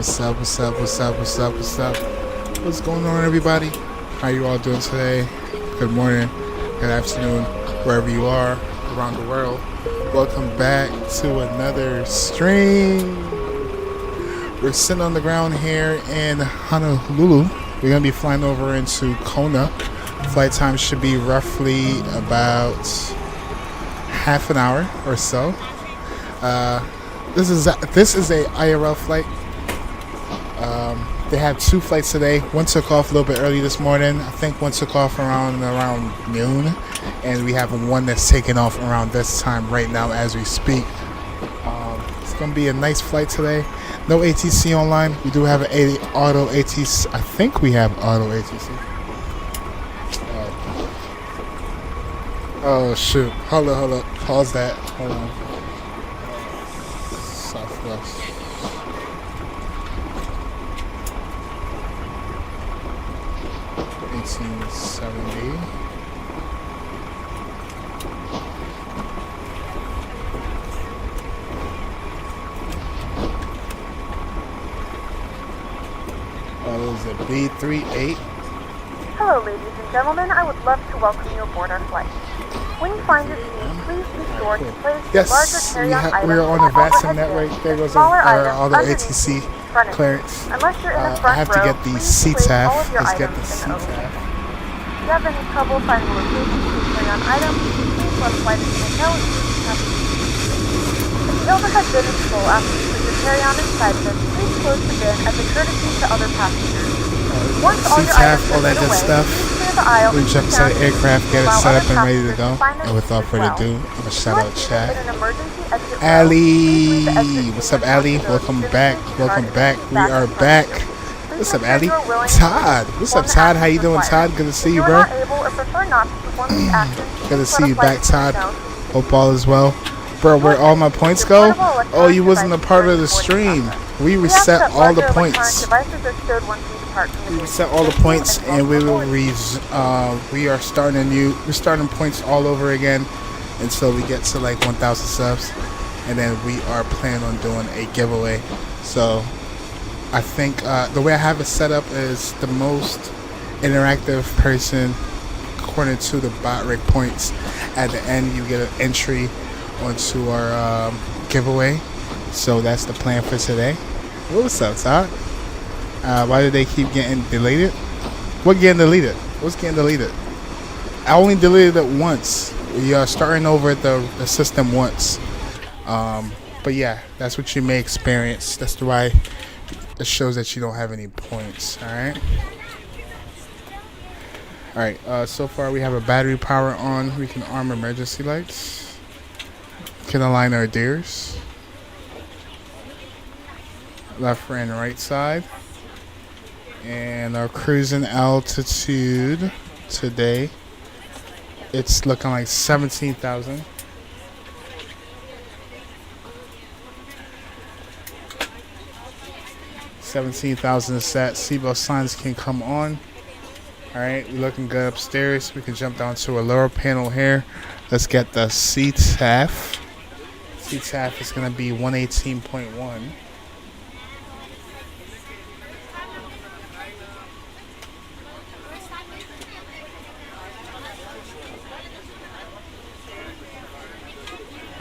What's up? What's up? What's up? What's up? What's up? What's going on, everybody? How you all doing today? Good morning, good afternoon, wherever you are around the world. Welcome back to another stream. We're sitting on the ground here in Honolulu. We're gonna be flying over into Kona. Flight time should be roughly about half an hour or so. This is a IRL flight. They had two flights today. One took off a little bit early this morning. I think one took off around noon, and we have one that's taking off around this time right now as we speak. It's gonna be a nice flight today. No ATC online. We do have an auto ATC. I think we have auto ATC. Oh shoot! Hold up! Pause that. Hold on. Southwest. $18.70. That is a B738. Hello, ladies and gentlemen. I would love to welcome you aboard our flight. When you find your seat, please be sure to place the larger carry-on items we are on the Vaccine network. There goes our auto ATC clearance. Unless you're in the I front have to row, get the please place all of CTAF. your Let's get items the in the overhead. CTAF. If you have any trouble finding the location of your carry-on items, please let flight attendant know and we can have you. If the overhead bin is full after you put your carry-on inside of it, please close the bin as a courtesy to other passengers. Once all your items CTAF, all are that put good away, stuff. please clear the aisle We and jump sit inside down the aircraft, get it while set other up and ready to passengers go. find their And without seats as further well. ado, I'm gonna If shout you are out seated chat. in an emergency exit row, Ali, please leave the exit what's seat up, Ali? responsibility Welcome to the back. safety Welcome guard back. in We the are seat back. back in front of you. Please What's up, make sure Ali? you are willing to Todd. What's up, perform the Todd? How you actions doing, required. Todd? Good to see If you, you are bro. not able or prefer not to perform these actions, Good to please see let you a flight back, Todd. attendant know so we can Hope all is well. Bro, where all my points go? Oh, you wasn't a part of the stream. We We ask reset that all the larger electronic points. devices are stowed once we depart from the We gate. reset all the Thank you points, and we will welcome we are starting we're starting points all over again until we get to like 1,000 subs, and then we are planning on doing a giveaway. So I think the way I have it set up is the most interactive person, according to the bot rig points. At the end, you get an entry onto our giveaway. So that's the plan for today. What's up, Todd? Why did they keep getting deleted? What getting deleted? What's getting deleted? I only deleted it once. We are starting over the system once. But yeah, that's what you may experience. That's why it shows that you don't have any points. Alright, so far we have a battery power on. We can arm emergency lights. Can align our deers. Left and right side. And our cruising altitude today, it's looking like 17,000. Set. Seatbelt signs can come on. Alright, we're looking good upstairs. We can jump down to a lower panel here. Let's get the CTAF. CTAF is going to be 118.1.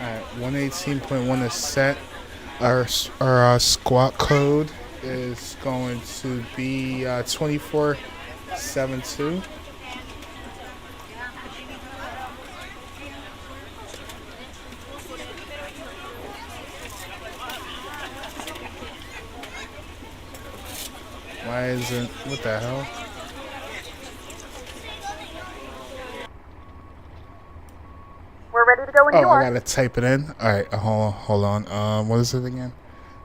Alright, 118.1 is set. Our squawk code is going to be 2472. Why isn't, what the hell? We're ready to go when you are. I gotta type it in. All right, hold on. What is it again?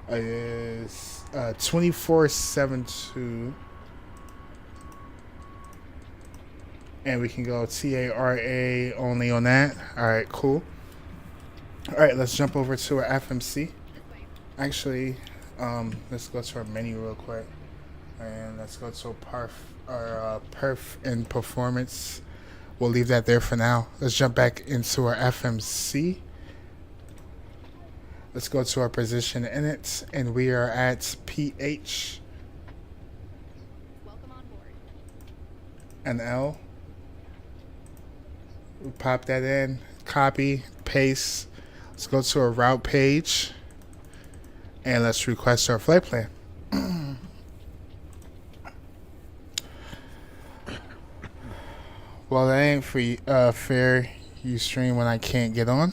It is 2472, and we can go TARA only on that. All right, cool. All right, let's jump over to our FMC. Actually, let's go to our menu real quick, and let's go to our perf and performance. We'll leave that there for now. Let's jump back into our FMC. Let's go to our position in it, and we are at PHNL. We pop that in, copy, paste. Let's go to a route page, and let's request our flight plan. Well, that ain't fair. You stream when I can't get on.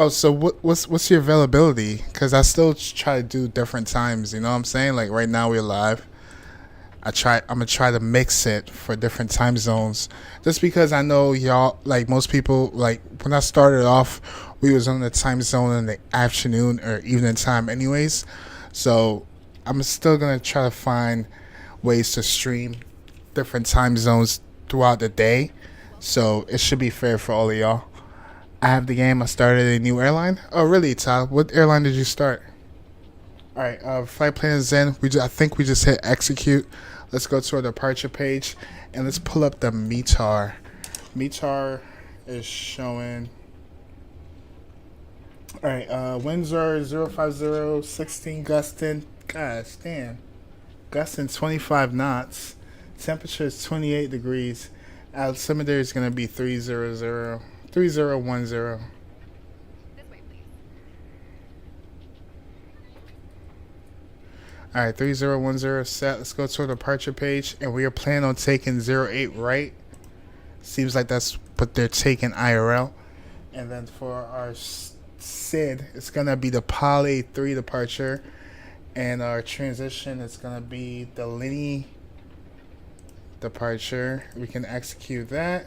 Oh, so what's your availability? Because I still try to do different times. You know what I'm saying? Like right now we're live. I'm gonna try to mix it for different time zones, just because I know y'all, like most people, like when I started off, we was on the time zone in the afternoon or evening time, anyways. So I'm still gonna try to find ways to stream different time zones throughout the day, so it should be fair for all of y'all. I have the game. I started a new airline. Oh, really, Todd? What airline did you start? All right, flight plan is in. I think we just hit execute. Let's go to our departure page, and let's pull up the METAR. METAR is showing. All right, winds are 050, 16 gusting. Gosh, damn. Gusting 25 knots. Temperature is 28 degrees. Altimeter is going to be 3010. All right, 3010 set. Let's go to our departure page, and we are planning on taking 08 right. Seems like that's what they're taking IRL. And then for our SID, it's going to be the Poly 3 departure. And our transition is going to be the Linny departure. We can execute that.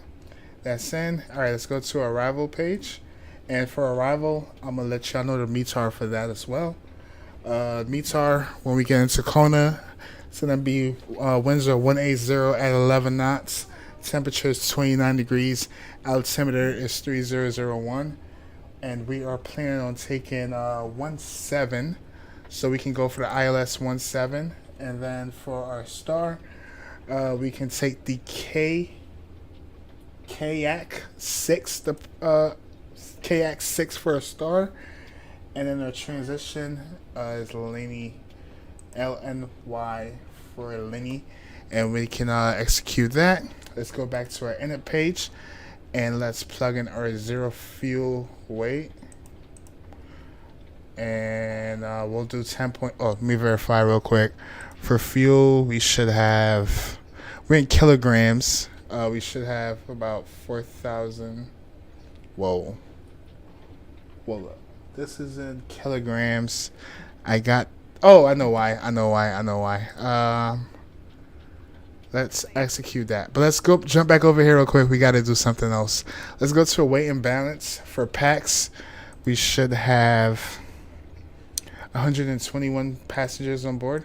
That's in. All right, let's go to our arrival page. And for arrival, I'm going to let y'all know the METAR for that as well. METAR, when we get into Kona, it's going to be winds are 180 at 11 knots. Temperature is 29 degrees. Altimeter is 3001. And we are planning on taking 17. So we can go for the ILS 17. And then for our star, we can take the Kayak 6, the Kayak 6 for a star. And then our transition is Lenny, LNY for Lenny. And we can execute that. Let's go back to our init page. And let's plug in our zero fuel weight. And we'll do 10 point. Oh, let me verify real quick. For fuel, we should have. We're in kilograms. We should have about 4,000. Whoa. Whoa. This is in kilograms. I got. Oh, I know why. Let's execute that. But let's jump back over here real quick. We got to do something else. Let's go to a weight and balance for packs. We should have 121 passengers on board.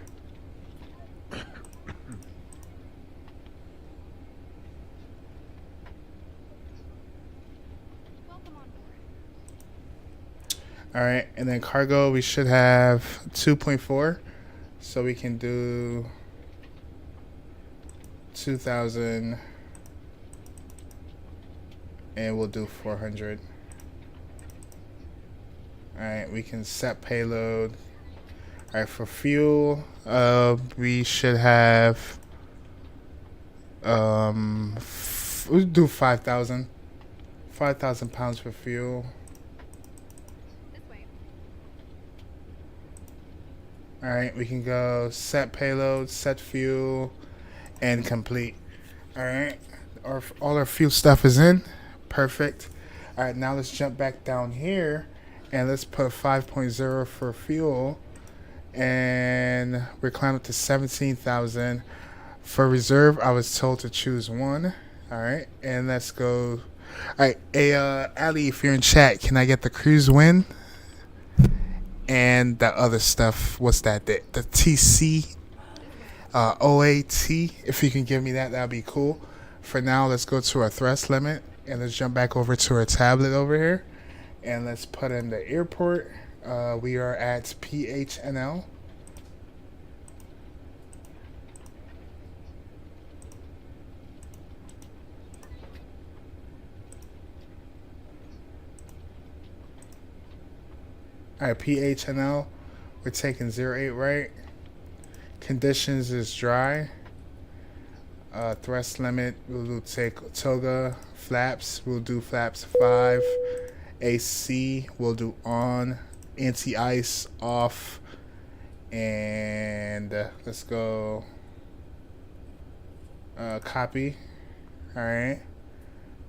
All right, and then cargo, we should have 2.4, so we can do 2,000, and we'll do 400. All right, we can set payload. All right, for fuel, we should have, we'll do 5,000 pounds for fuel. All right, we can go set payload, set fuel, and complete. All right, all our fuel stuff is in. Perfect. All right, now let's jump back down here, and let's put 5.0 for fuel, and we're climbing to 17,000. For reserve, I was told to choose one. All right, and let's go. All right, hey, Ali, if you're in chat, can I get the cruise win? And the other stuff, what's that? The TC OAT, if you can give me that, that'd be cool. For now, let's go to our thrust limit, and let's jump back over to our tablet over here, and let's put in the airport. We are at PHNL. Alright, PHNL, we're taking 08 right. Conditions is dry. Thrust limit, we'll take toga. Flaps, we'll do flaps 5. AC, we'll do on. Anti-ice, off. And let's go copy. Alright.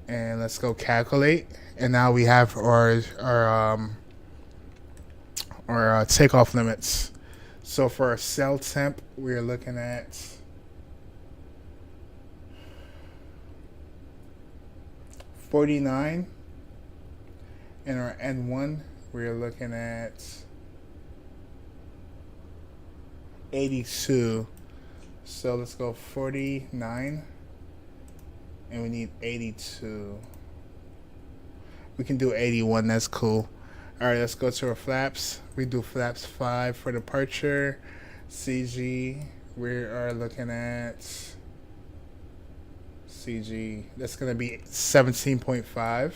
And let's go calculate. And now we have our takeoff limits. So for our cell temp, we're looking at 49. And our N1, we're looking at 82. So let's go 49. And we need 82. We can do 81, that's cool. Alright, let's go to our flaps. We do flaps 5 for departure. CG, we are looking at CG. That's going to be 17.5.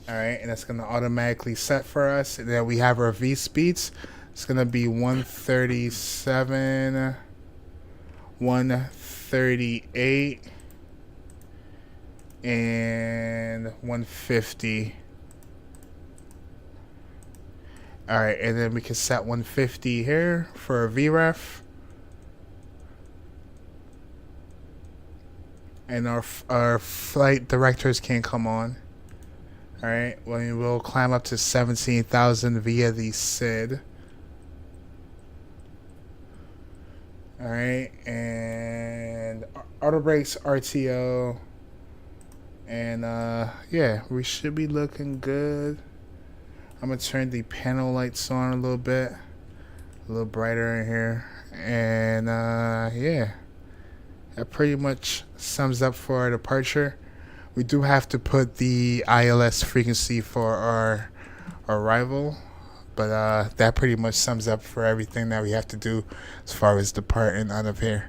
Alright, and that's going to automatically set for us. And then we have our V speeds. It's going to be 137, 138, and 150. Alright, and then we can set 150 here for a VREF. And our flight directors can come on. Alright, well, we'll climb up to 17,000 via the SID. Alright, and auto brakes, RTO. And yeah, we should be looking good. I'm gonna turn the panel lights on a little bit, a little brighter in here. And yeah, that pretty much sums up for our departure. We do have to put the ILS frequency for our arrival, but that pretty much sums up for everything that we have to do as far as departing out of here.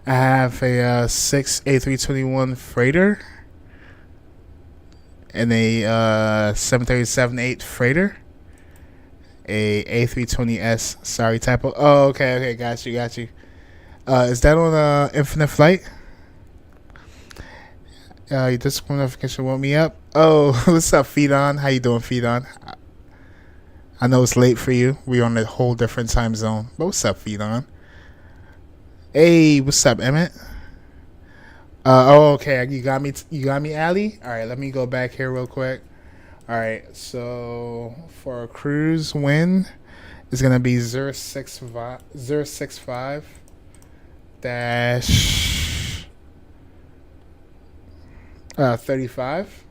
I have a 6 A321 freighter and a 737-8 freighter, a A320S. Sorry, typo. Oh, okay, got you. Is that on Infinite Flight? This notification woke me up. Oh, what's up, Feed On? How you doing, Feed On? I know it's late for you. We're on a whole different time zone. But what's up, Feed On? Hey, what's up, Emmett? Oh, okay. You got me, Allie? All right, let me go back here real quick. All right, so for a cruise win, it's gonna be 065 dash 35.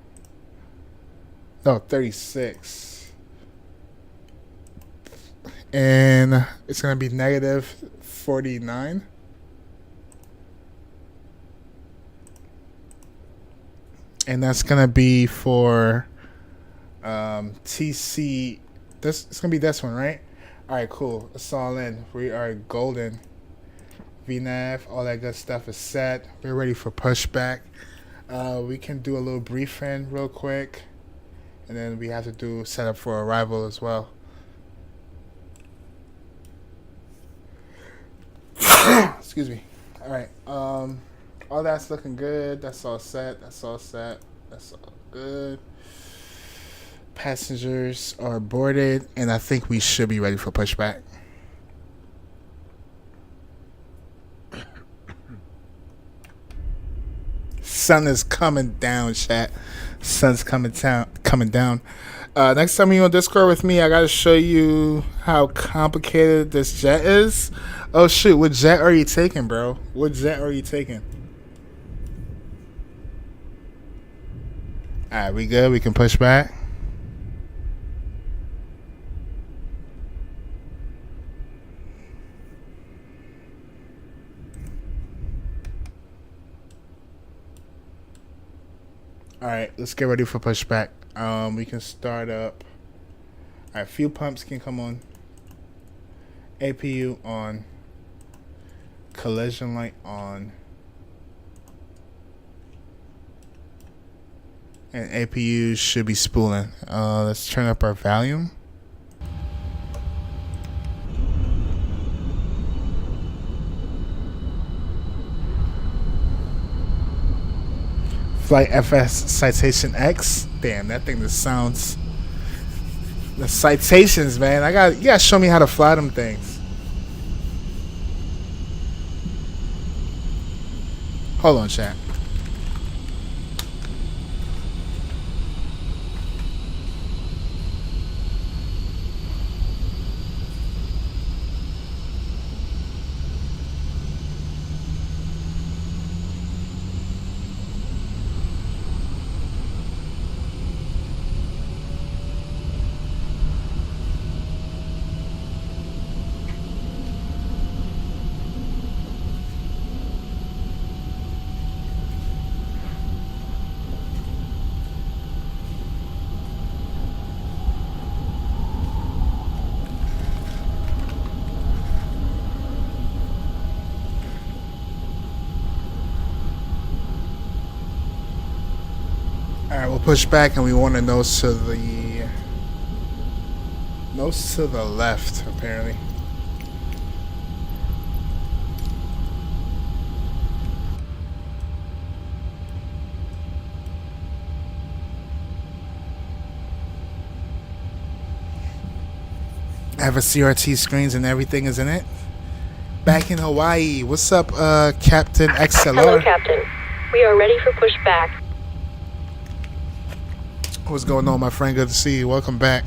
No, 36. And it's gonna be negative 49. And that's gonna be for TC. It's gonna be this one, right? All right, cool. It's all in. We are golden. VNAV, all that good stuff is set. We're ready for pushback. We can do a little briefing real quick, and then we have to do setup for arrival as well. Excuse me. All right. All that's looking good. That's all set. That's all good. Passengers are boarded, and I think we should be ready for pushback. Sun is coming down, chat. Sun's coming down. Next time you're on Discord with me, I gotta show you how complicated this jet is. Oh shoot, what jet are you taking, bro? What jet are you taking? Alright, we good? We can push back. Alright, let's get ready for pushback. We can start up. Alright, fuel pumps can come on. APU on. Collision light on. And APU should be spooling. Let's turn up our volume. Flight FS Citation X. Damn, that thing just sounds. The citations, man. You gotta show me how to fly them things. Hold on, chat. Alright, we'll push back and we want to nose to the left, apparently. I have a CRT screens and everything is in it. Back in Hawaii. What's up, Captain XLR? Hello, Captain. We are ready for pushback. What's going on, my friend? Good to see you. Welcome back.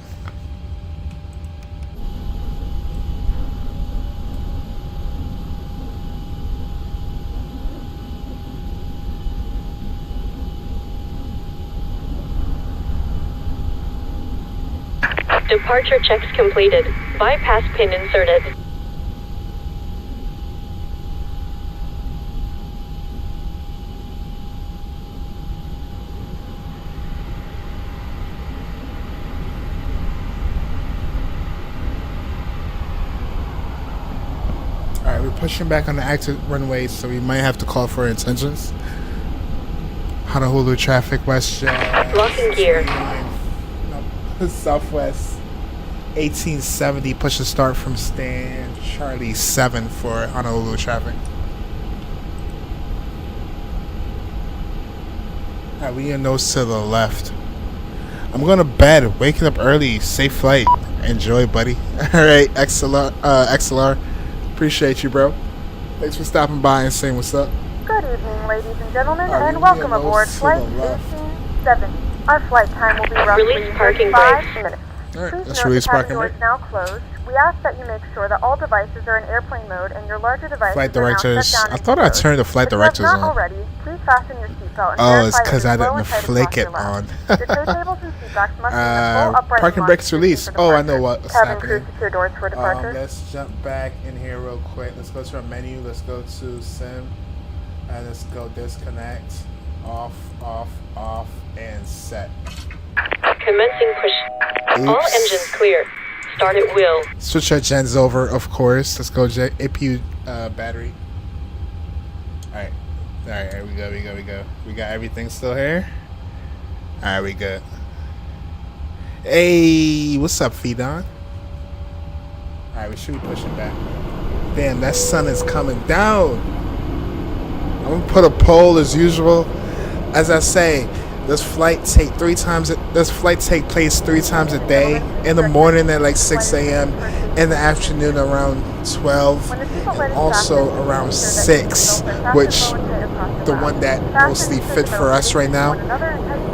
Departure checks completed. Bypass pin inserted. Alright, we're pushing back on the active runways, so we might have to call for intentions. Honolulu traffic, westjet. Locking gear. No, Southwest 1870. Push the start from stand Charlie 7 for Honolulu traffic. Alright, we gonna nose to the left. I'm going to bed. Waking up early. Safe flight. Enjoy, buddy. Alright, XLR. Appreciate you, bro. Thanks for stopping by and saying what's up. Good evening, ladies and gentlemen, and welcome aboard Flight 1870. Our flight time will be roughly Release parking 5 brakes. minutes. Alright, Please let's note release the cabin parking door is brake. now closed. We ask that you make sure that all devices are in airplane mode and your larger devices Flight are now directors. shut down I and thought I closed. turned the flight If you directors have not on. already, please fasten your seatbelt and Oh, verify it's that because it I is low didn't and tight flick across your it lap. on. The tray tables and seat backs must be in the full upright Parking line brakes facing release. for Oh, I departure. know what's Cabin happening. crew secure doors for departure. Let's jump back in here real quick. Let's go to our menu. Let's go to sim. And let's go disconnect. Off, and set. Commencing push. All Oops. engines clear. Start at will. Switch our gens over, of course. Let's go APU battery. Alright, we go. We got everything still here. Alright, we good. Hey, what's up, Fidon? Alright, we should be pushing back. Damn, that sun is coming down. I'm gonna put a poll as usual. As I say, this flight take place 3 times a day. In the morning at like 6 a.m. In the afternoon around 12, and also around 6, which the one that mostly fit for us right now.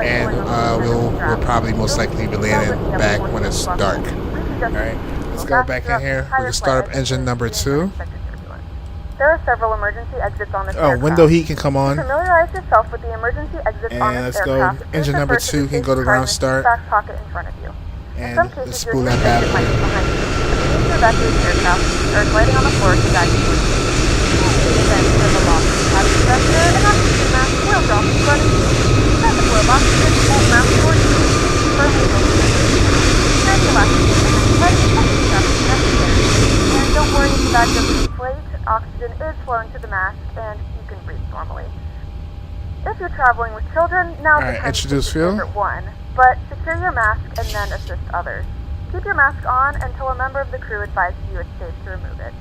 And we'll probably most likely be landing back when it's dark. All right, let's go back in here. We can start up engine number 2. There are several emergency exits on this aircraft. Window heat can come on. Familiarize yourself with the emergency exits on And this let's go. aircraft. Engine number 2 can go to ground start. Back pocket in front of you. And In some let's cases, spool your that lead exit might be battery. behind you. If you need to evacuate the aircraft, or is lighting on the floor to guide you towards it. Then turn the lock. Cabin pressure and oxygen mask will drop in front of you. Set the floor of oxygen and mask towards you. Firmly hold it. Turn the relaxation and try to protect yourself if necessary. And don't worry if the bag doesn't inflate. Oxygen is flowing to the mask, and you can breathe normally. If you're traveling with children, now's the time to choose your favorite one. But secure your mask and then assist others. Keep your mask on until a member of the crew advises you it's safe to remove it.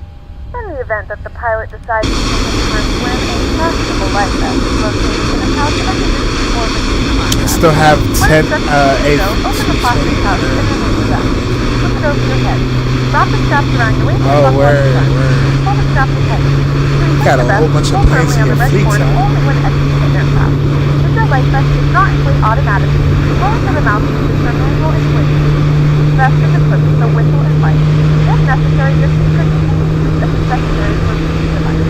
In the event that the pilot decides to take his first swim, a fashionable life vest is located in a pouch under your seat or between your arms. Still have 10 open the plastic pouch and remove the vest. Flip it over your head. Wrap the straps around your waist and buckle up the front. Pull the straps tight. Got a whole bunch of planes in your fleet, huh? Only when exiting the aircraft. If your life vest does not inflate automatically, roll to the mouthpiece for manual inflation. Each vest is equipped with a whistle and light. If necessary, your seat could continue to use as a secondary for breathing device.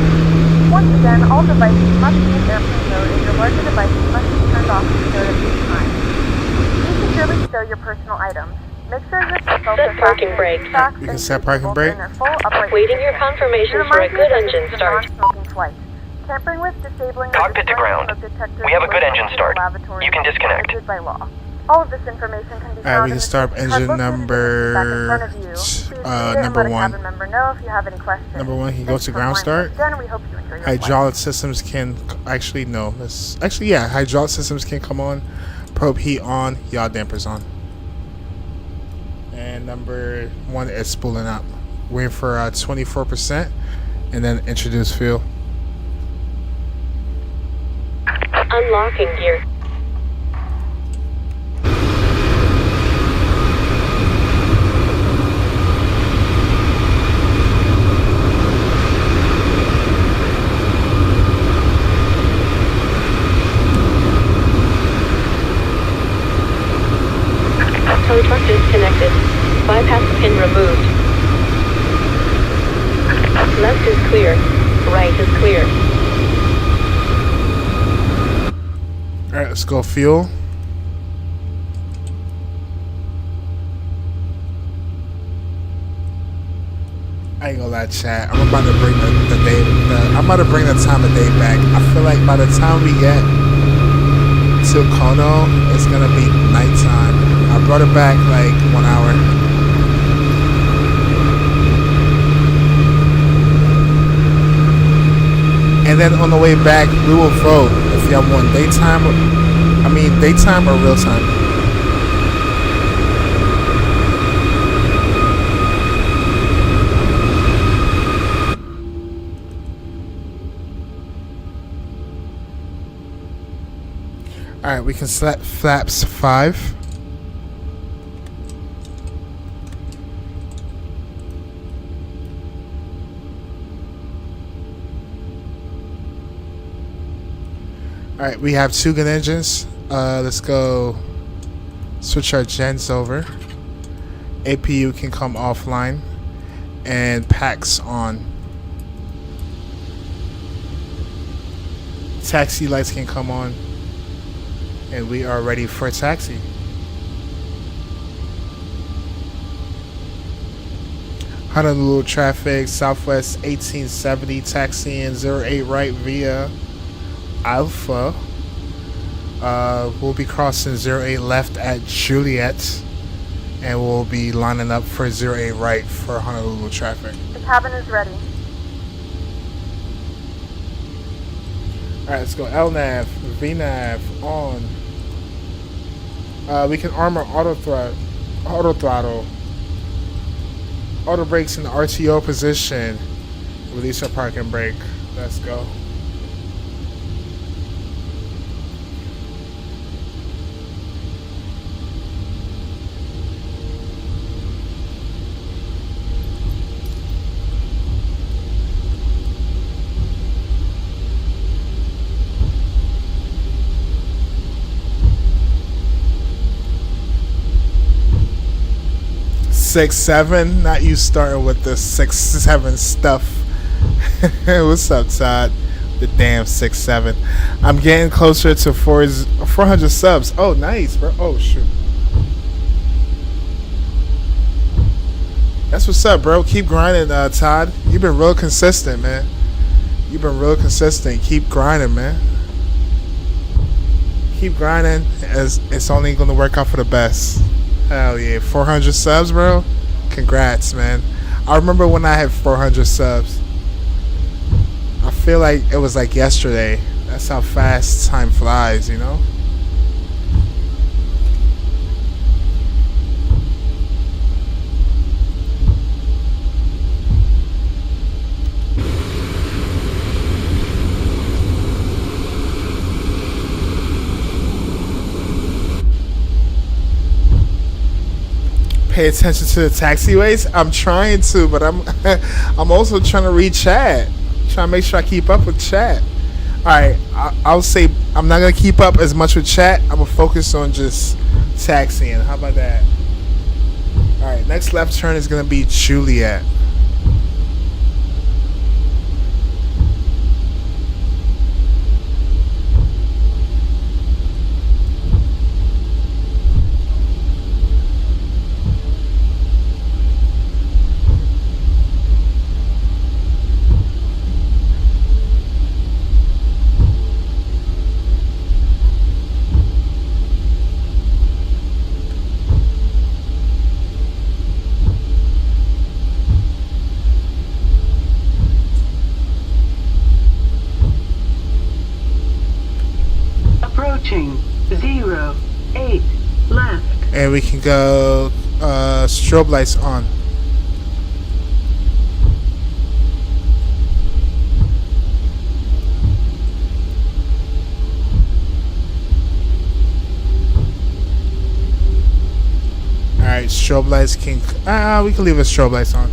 Once again, all devices must be in airplane mode and your larger devices must be turned off and stowed at this time. Please securely stow your personal items. Make sure your seatbelts are parking brake. You can set parking brake. Waiting your confirmation for a good engine start. Tampering with, disabling, Cockpit to ground. We have a good engine start. You can disconnect. By law. All of this information can be found we can start engine number number one. Number one can go to ground start. Hydraulic systems can hydraulic systems can come on. Probe heat on. Yaw dampers on. And number one is spooling up. Waiting for 24%, and then introduce fuel. Unlocking gear. Tow truck disconnected. Bypass pin removed. Left is clear. Right is clear. Alright, let's go fuel. I ain't gonna lie, chat. I'm about to bring the day. I'm about to bring the time of day back. I feel like by the time we get to Kono, it's gonna be nighttime. I brought it back like 1 hour. And then on the way back, we will vote if y'all want daytime or real time. Alright, we can select flaps 5. Alright, we have 2 good engines. Let's go switch our gens over. APU can come offline. And packs on. Taxi lights can come on. And we are ready for taxi. Honolulu traffic, Southwest 1870, taxiing 08 right via Alpha. We'll be crossing 08 left at Juliet, and we'll be lining up for 08 right for Honolulu traffic. The cabin is ready. Alright, let's go LNAV, VNAV, on. We can armor auto throttle. Auto brakes in the RTO position. Release our parking brake. Let's go. Six, 7, not you starting with the 6, 7 stuff. What's up, Todd? The damn 6, 7. I'm getting closer to 400 subs. Oh, nice, bro. Oh, shoot. That's what's up, bro. Keep grinding, Todd. You've been real consistent, man. You've been real consistent. Keep grinding, man. Keep grinding, as it's only going to work out for the best. Hell yeah, 400 subs, bro. Congrats, man. I remember when I had 400 subs. I feel like it was like yesterday. That's how fast time flies, you know? Pay attention to the taxiways. I'm trying to, but I'm I'm also trying to read chat. Trying to make sure I keep up with chat. All right, I'll say I'm not gonna keep up as much with chat. I'm gonna focus on just taxiing. How about that? All right, next left turn is gonna be Juliet. Approaching 08 left. And we can go strobe lights on. Alright, strobe lights can... we can leave the strobe lights on.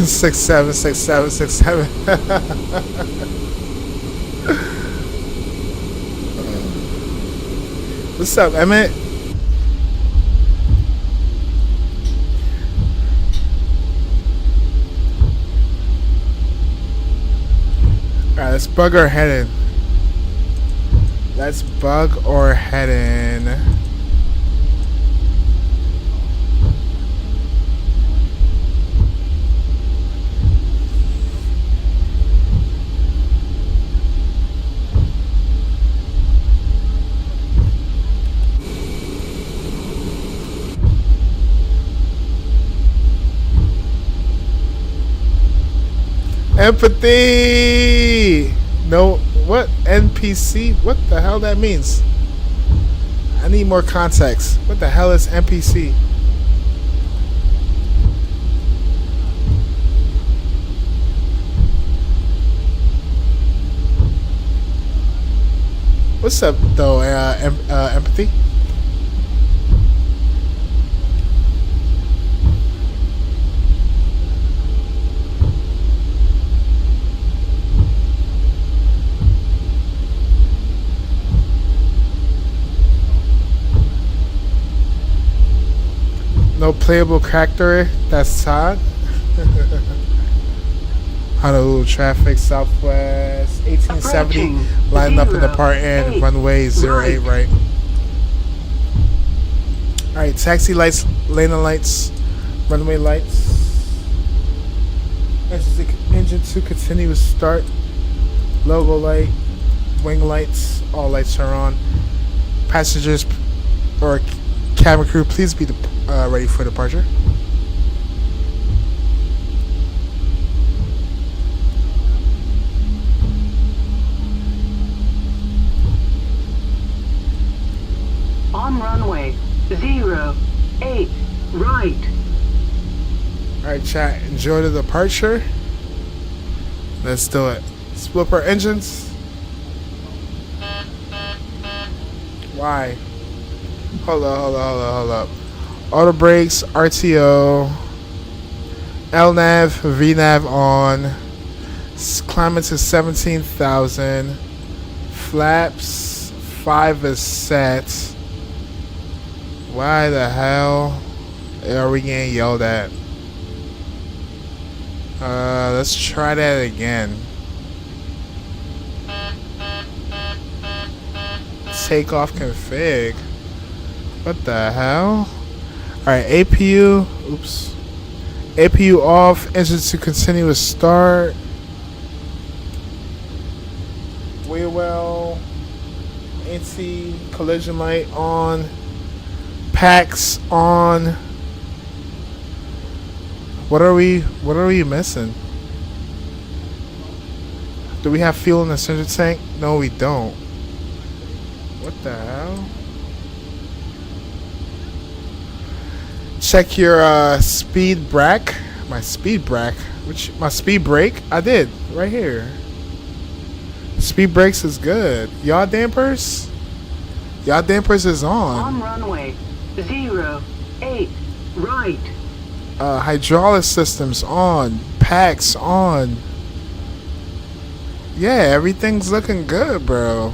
Six seven. What's up, Emmett? Alright, let's bug or head in. Let's bug or head in. Empathy! No, what? NPC? What the hell that means? I need more context. What the hell is NPC? What's up, though, Empathy? No playable character. That's Todd. Honolulu traffic, Southwest 1870. Lining up in the part end. Runway 08 right. Alright, taxi lights, lane lights, runway lights. Engine 2 continuous start. Logo light, wing lights, all lights are on. Passengers or cabin crew, please be ready for departure. On runway 08 right. Alright, chat, enjoy the departure. Let's do it. Split our engines. Why? Hold up. Auto brakes, RTO, LNAV, VNAV on, Climbing to 17,000. Flaps 5 is set. Why the hell are we getting yelled at? Let's try that again. Takeoff config. What the hell? Alright, APU. Oops. APU off. Engine to continuous start. Wheel well. Anti-collision light on. Packs on. What are we missing? Do we have fuel in the center tank? No, we don't. What the hell? Check your speed brake. My speed brake. My speed brake? I did right here. Speed brakes is good. Yaw dampers? Yaw dampers is on. On runway 08 right. Hydraulic systems on. Packs on. Yeah, everything's looking good, bro.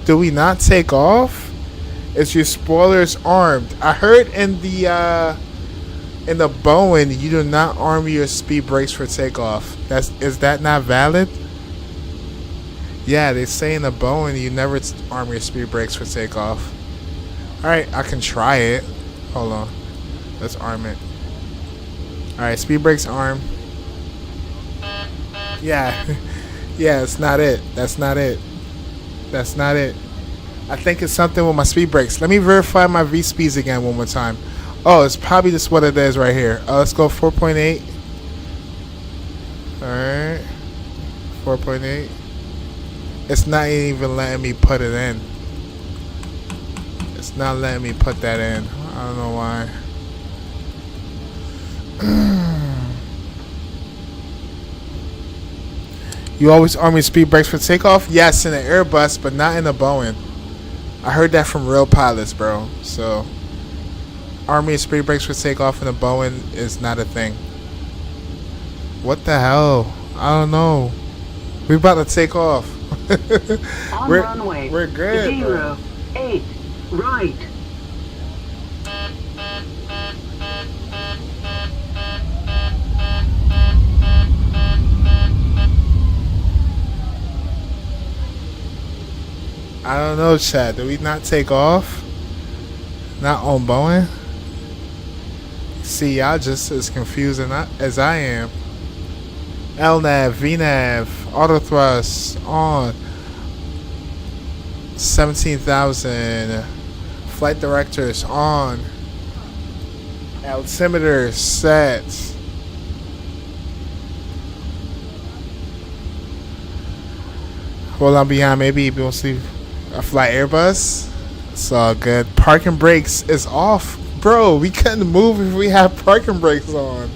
Do we not take off? Is your spoilers armed? I heard in the Boeing you do not arm your speed brakes for takeoff. Is that not valid? Yeah, they say in the Boeing you never arm your speed brakes for takeoff. Alright, I can try it. Hold on. Let's arm it. Alright, speed brakes arm. Yeah. Yeah, it's not it. That's not it. That's not it. I think it's something with my speed brakes. Let me verify my V-speeds again one more time. Oh, it's probably just what it is right here. Let's go 4.8. Alright. 4.8. It's not even letting me put it in. It's not letting me put that in. I don't know why. You always arm your speed brakes for takeoff? Yes, in an Airbus, but not in a Boeing. I heard that from real pilots, bro. So, arming your speed brakes for takeoff in a Boeing is not a thing. What the hell? I don't know. We about to take off. On runway we're good. 08 right. I don't know, Chad. Did we not take off? Not on Boeing? See, y'all just as confused as I am. LNAV, VNAV, auto thrust on. 17,000. Flight directors on. Altimeter set. Hold on behind. Maybe we'll see a fly Airbus. It's all good. Parking brakes is off. Bro, we couldn't move if we had parking brakes on.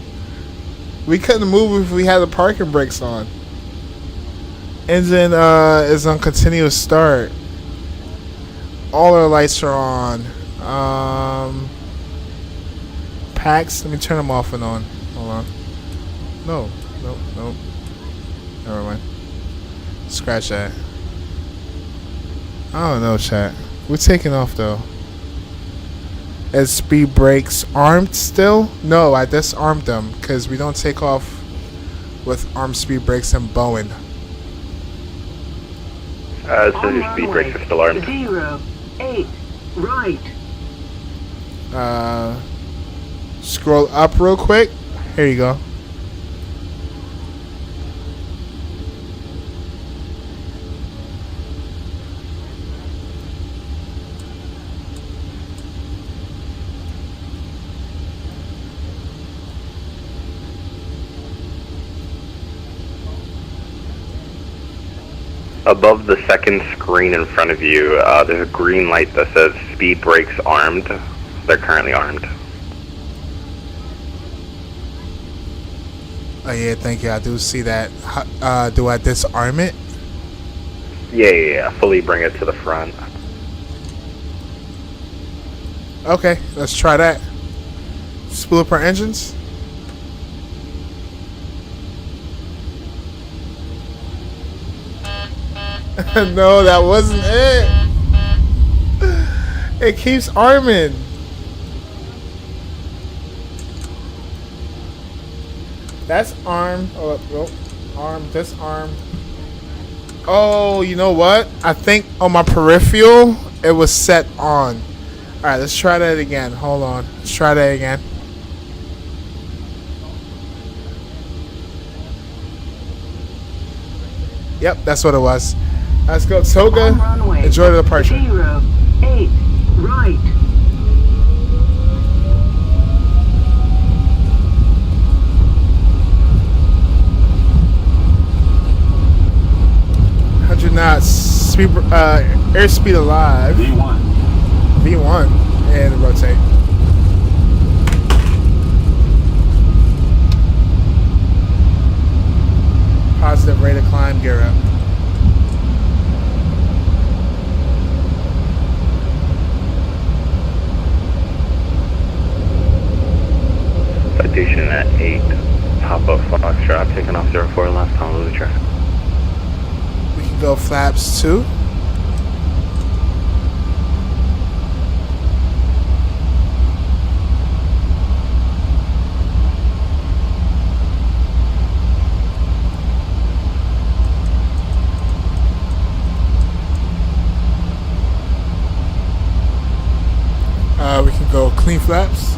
We couldn't move if we had the parking brakes on. Engine is on continuous start. All our lights are on. Packs, let me turn them off and on. Hold on. No. Never mind. Scratch that. I don't know, chat. We're taking off though. Is speed brakes armed still? No, I disarmed them because we don't take off with armed speed brakes in Boeing. So your speed brakes are still armed. 08 right. Scroll up real quick. Here you go. Above the second screen in front of you, there's a green light that says speed brakes armed. They're currently armed. Oh yeah, thank you. I do see that. Do I disarm it? Yeah. Fully bring it to the front. Okay, let's try that. Spool up our engines. No, that wasn't it. It keeps arming. That's arm. Oh, arm. This arm. Oh, you know what? I think on my peripheral, it was set on. All right, let's try that again. Hold on. Let's try that again. Yep, that's what it was. Let's go, Toga. On runway. Enjoy the departure. 08, right. Knots, speed, airspeed alive. V1. V1 and rotate. Positive rate of climb, gear up. Citation at 8. Papa Foxtrot, taking off 04 last time of the track. We can go flaps 2. We can go clean flaps.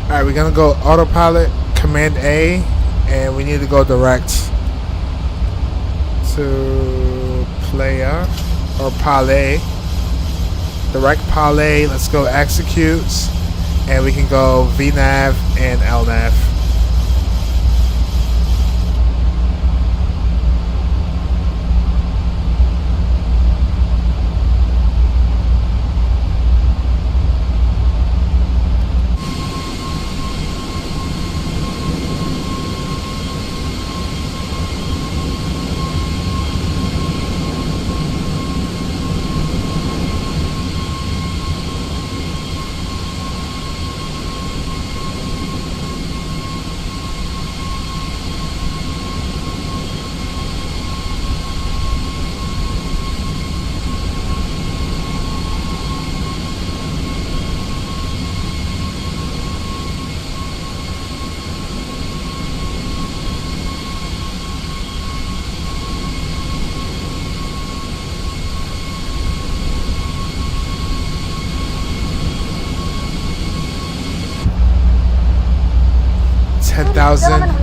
Alright, we're gonna go autopilot, command A, and we need to go direct to player or parlay. Direct parlay, let's go executes, and we can go VNav and LNav.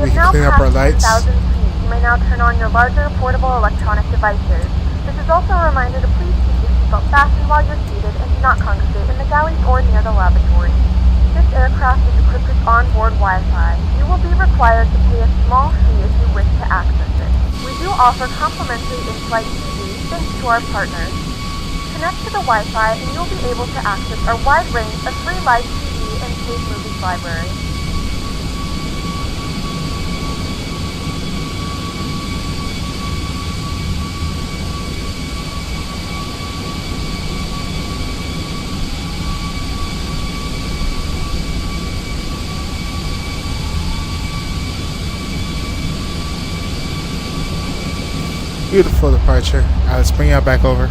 We can clean up our lights. 10,000 feet. You may now turn on your larger portable electronic devices. This is also a reminder to please keep your seatbelt fastened while you're seated and do not congregate in the galleys or near the lavatory. This aircraft is equipped with onboard Wi-Fi. You will be required to pay a small fee if you wish to access it. We do offer complimentary in-flight TV thanks to our partners. Connect to the Wi-Fi and you'll be able to access our wide range of free live TV and paid movies library. Beautiful departure. Let's bring y'all back over.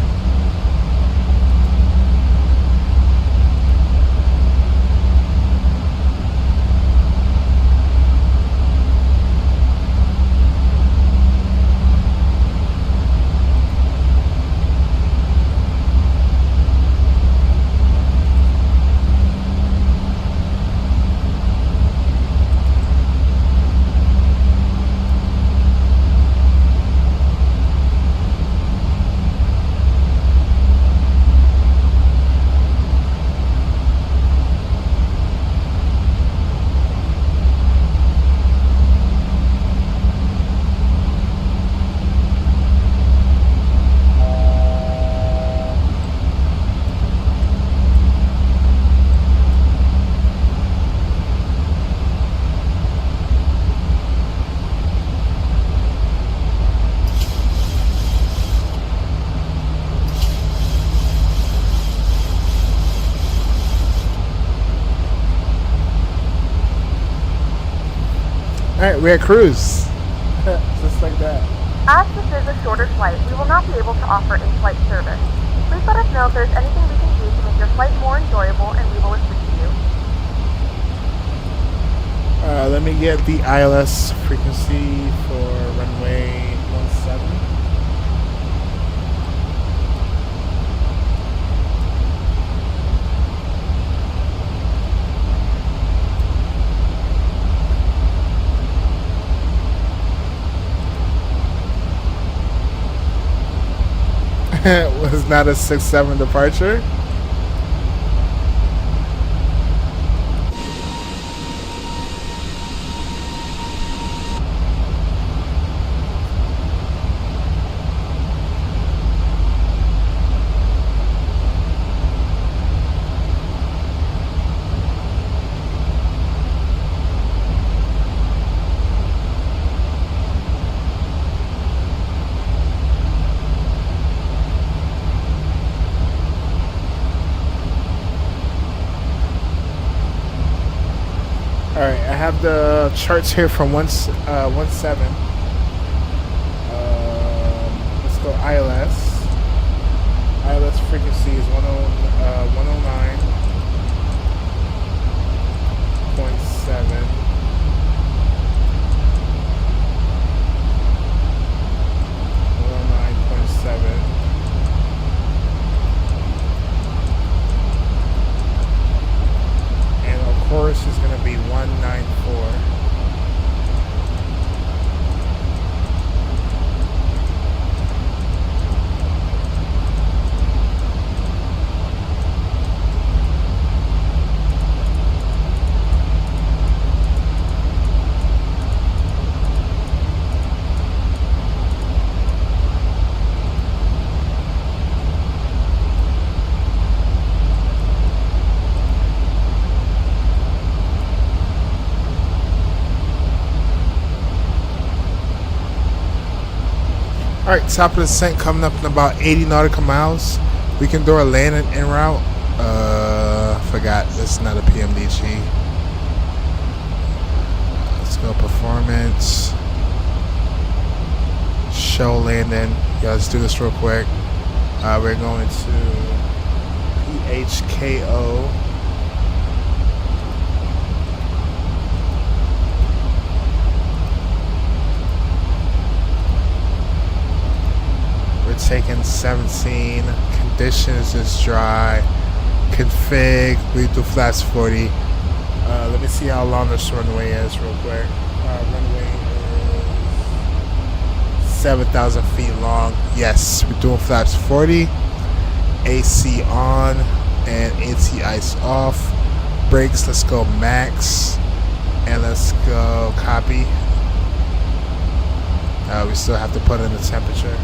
Alright, we're at cruise. Just like that. As this is a shorter flight, we will not be able to offer in-flight service. Please let us know if there's anything we can do to make your flight more enjoyable, and we will assist you. Let me get the ILS frequency for runway 17. Was not a 6-7 departure. Alright, I have the charts here from 17. Let's go ILS. ILS frequency is 109.7. 109.7. Course is going to be 194. Alright, top of the descent coming up in about 80 nautical miles. We can do our landing en route. Forgot, this is not a PMDG. Let's go performance. Show landing. Yeah, let's do this real quick. We're going to PHKO. Taking 17. Conditions is dry. Config. We do flaps 40. Let me see how long this runway is real quick. Runway is 7,000 feet long. Yes, we're doing flaps 40. AC on and anti-ice off. Brakes, let's go max. And let's go copy. We still have to put in the temperature.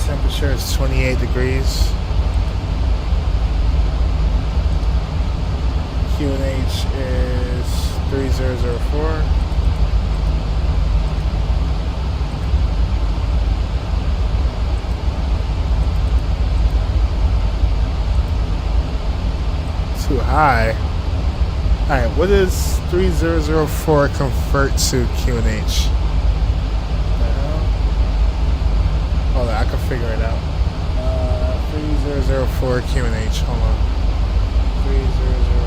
Temperature is 28 degrees. QNH is 3004. Too high. Alright, what does 3004 convert to QNH? Hold on, I can figure it out. 3004 QNH. Hold on. 3004.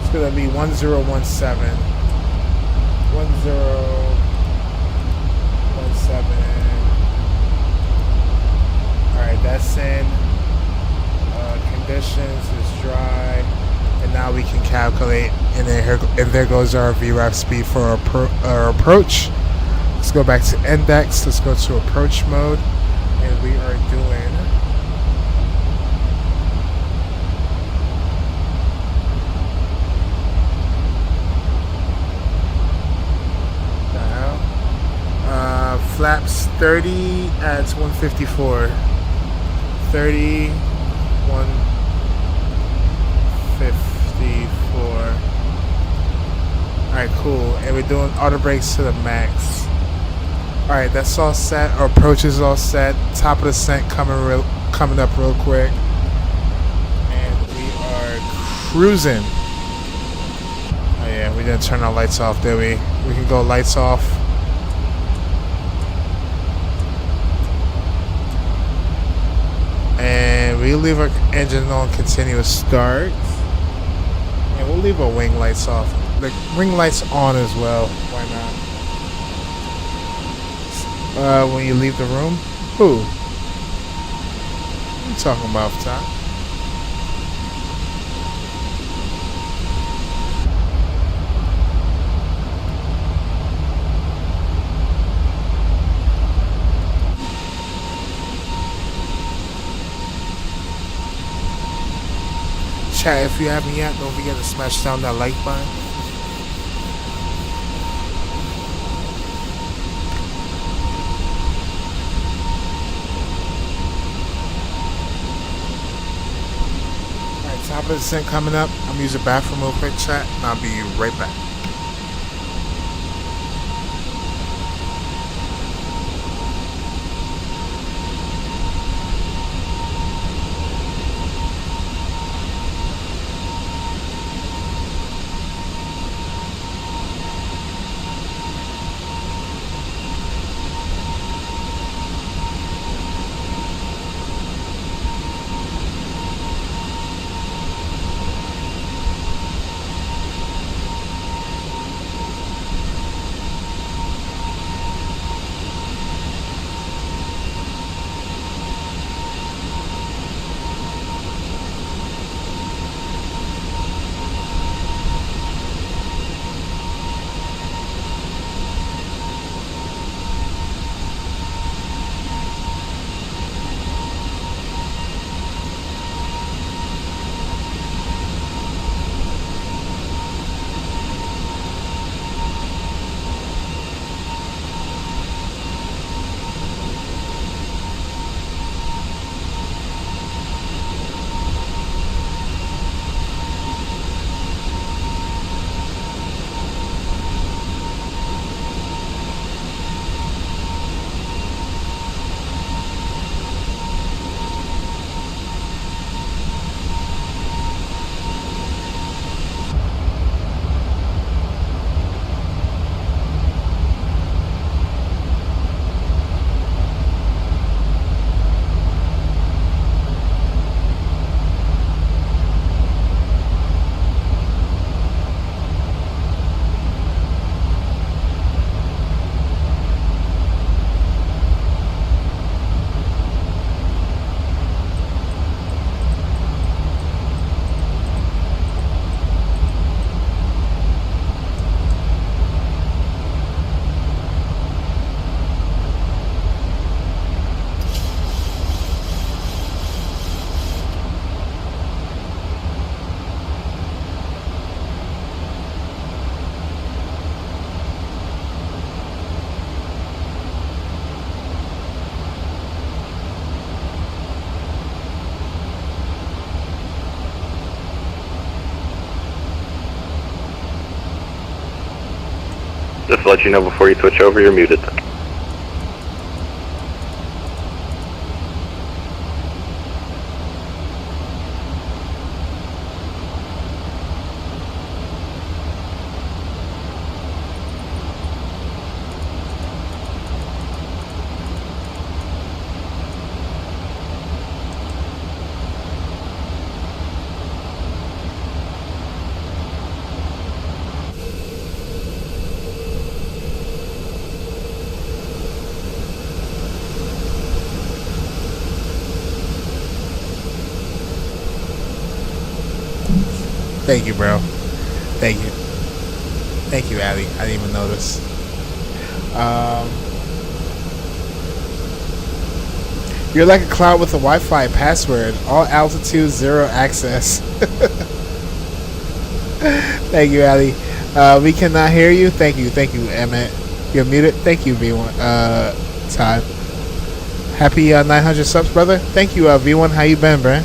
It's gonna be 1017. 1017. Alright, that's in. Conditions is dry. And now we can calculate. And then here, and there goes our VRAP speed for our approach. Let's go back to index. Let's go to approach mode. And we are doing flaps 30 at 154. 30 154. Alright, cool. And we're doing auto brakes to the max. Alright, that's all set. Our approach is all set. Top of the descent coming up real quick. And we are cruising. Oh yeah, we didn't turn our lights off, did we? We can go lights off. And we leave our engine on continuous start. And we'll leave our wing lights off. The wing lights on as well. Why not? When you leave the room? Who? What are you talking about, Tom? Chat, if you haven't yet, don't forget to smash down that like button. Alright, top of the descent coming up. I'm gonna use the bathroom real quick, chat, and I'll be right back. Just to let you know before you switch over, you're muted. Thank you, bro. Thank you. Thank you, Abby. I didn't even notice. You're like a cloud with a Wi-Fi password. All altitude, zero access. Thank you, Ali. We cannot hear you. Thank you, Emmett. You're muted. Thank you, V1. Todd. Happy 900 subs, brother. Thank you, V1. How you been, bruh?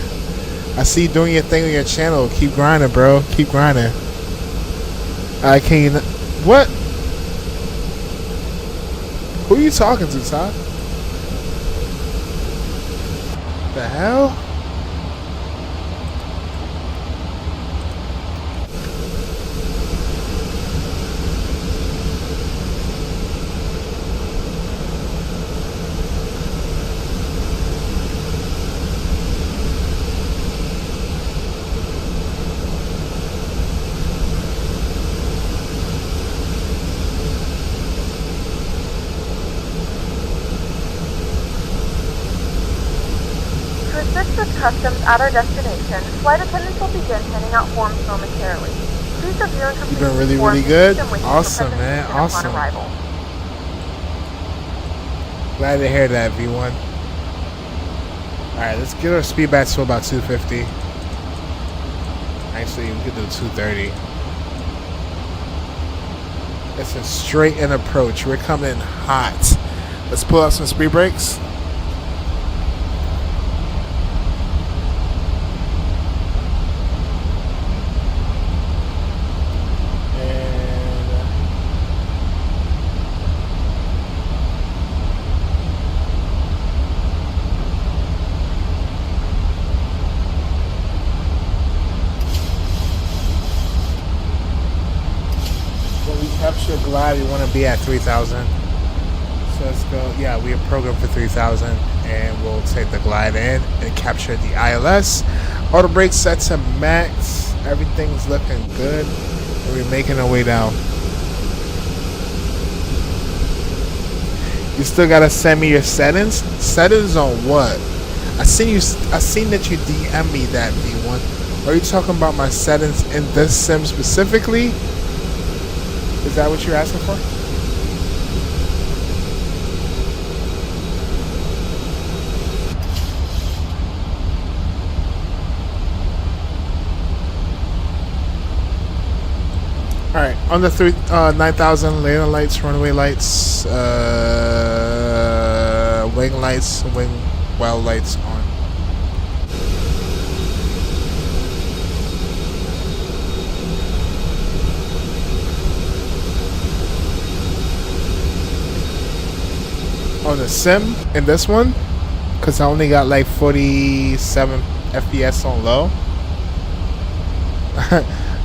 I see you doing your thing on your channel. Keep grinding, bro. Keep grinding. I can't. What? Who are you talking to, Todd? The hell? Customs at our destination, flight attendants will begin handing out forms momentarily. Please review and complete You've been really, forms really good. and wait for Awesome, man. presentation upon Awesome. arrival. Glad to hear that, V1. Alright, let's get our speed back to about 250. Actually, we could do 230. It's a straight in approach. We're coming hot. Let's pull out some speed brakes. Capture glide, we want to be at 3,000. So let's go. Yeah, we are programmed for 3,000, and we'll take the glide in and capture the ILS. Auto brakes set to max. Everything's looking good, and we're making our way down. You still gotta send me your settings. Settings on what? I seen that you DM me that, V1. Are you talking about my settings in this sim specifically? Is that what you're asking for? Alright, on the 9,000 lane lights, runway lights, wing lights, wing well lights on. On the sim in this one, because I only got like 47 FPS on low.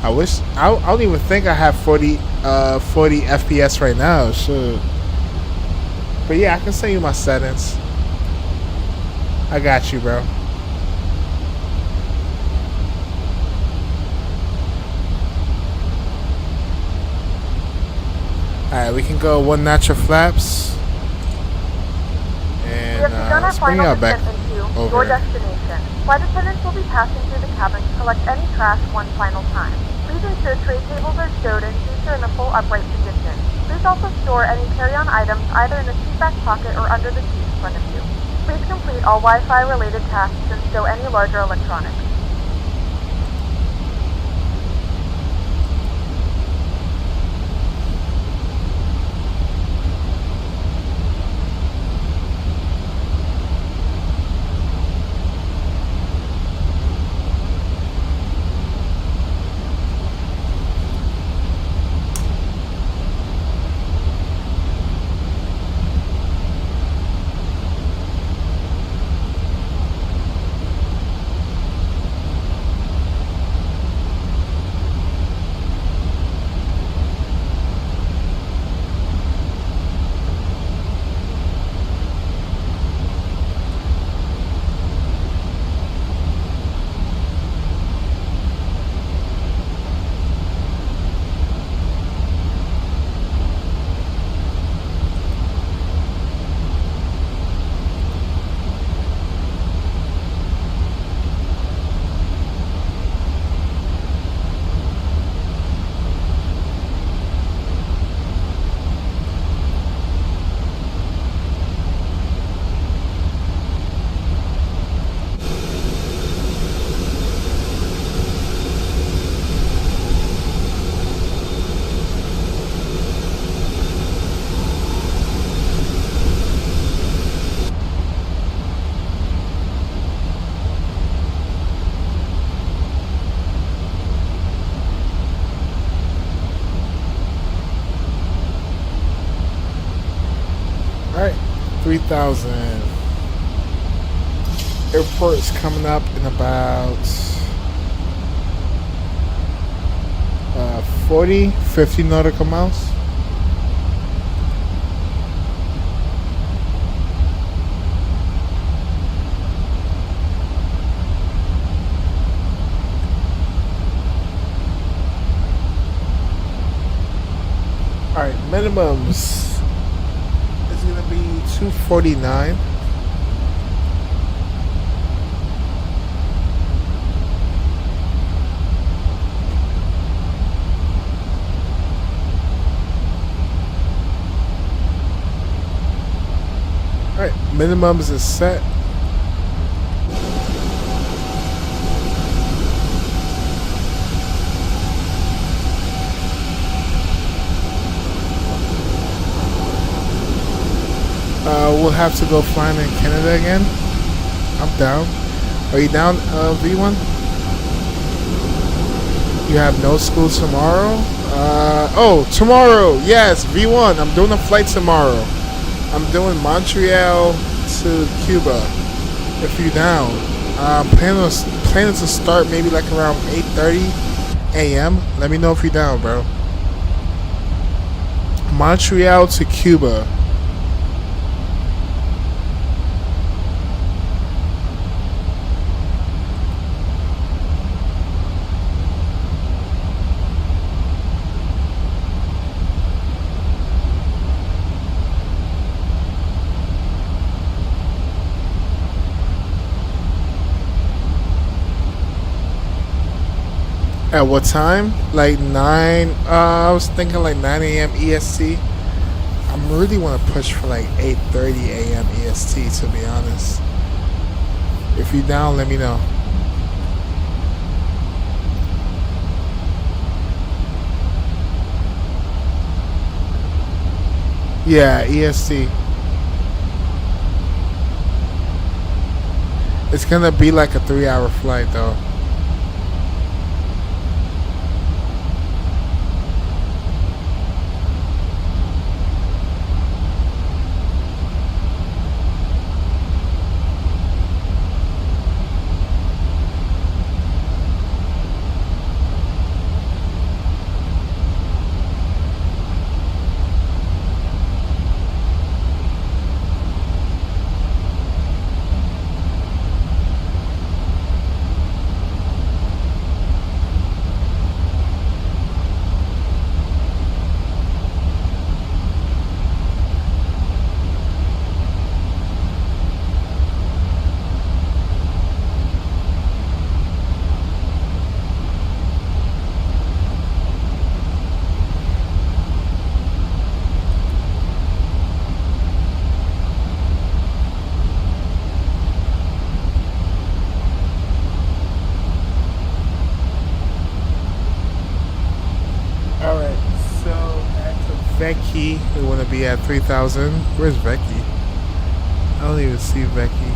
I wish I don't even think I have 40 FPS right now. Shoot. But yeah, I can send you my settings. I got you, bro. Alright, we can go one natural flaps. We have begun our final descent into your destination. Flight attendants will be passing through the cabin to collect any trash one final time. Please ensure tray tables are stowed and seats are in a full upright position. Please also store any carry-on items either in the seat back pocket or under the seat in front of you. Please complete all Wi-Fi related tasks and stow any larger electronics. 3,000. Airport is coming up in about 50 nautical miles. Alright, minimums is going to be 249. Alright, minimums is set. We'll have to go flying in Canada again. I'm down. Are you down, V1? You have no school tomorrow? Oh, tomorrow. Yes, V1. I'm doing a flight tomorrow. I'm doing Montreal to Cuba. If you're down. Planning to start maybe like around 8:30 a.m. Let me know if you're down, bro. Montreal to Cuba. At what time? Like 9, I was thinking like 9 a.m. EST. I really want to push for like 8:30 a.m. EST, to be honest. If you're down, let me know. Yeah, EST. It's gonna be like a 3-hour flight though. Becky, we want to be at 3,000. Where's Becky? I don't even see Becky.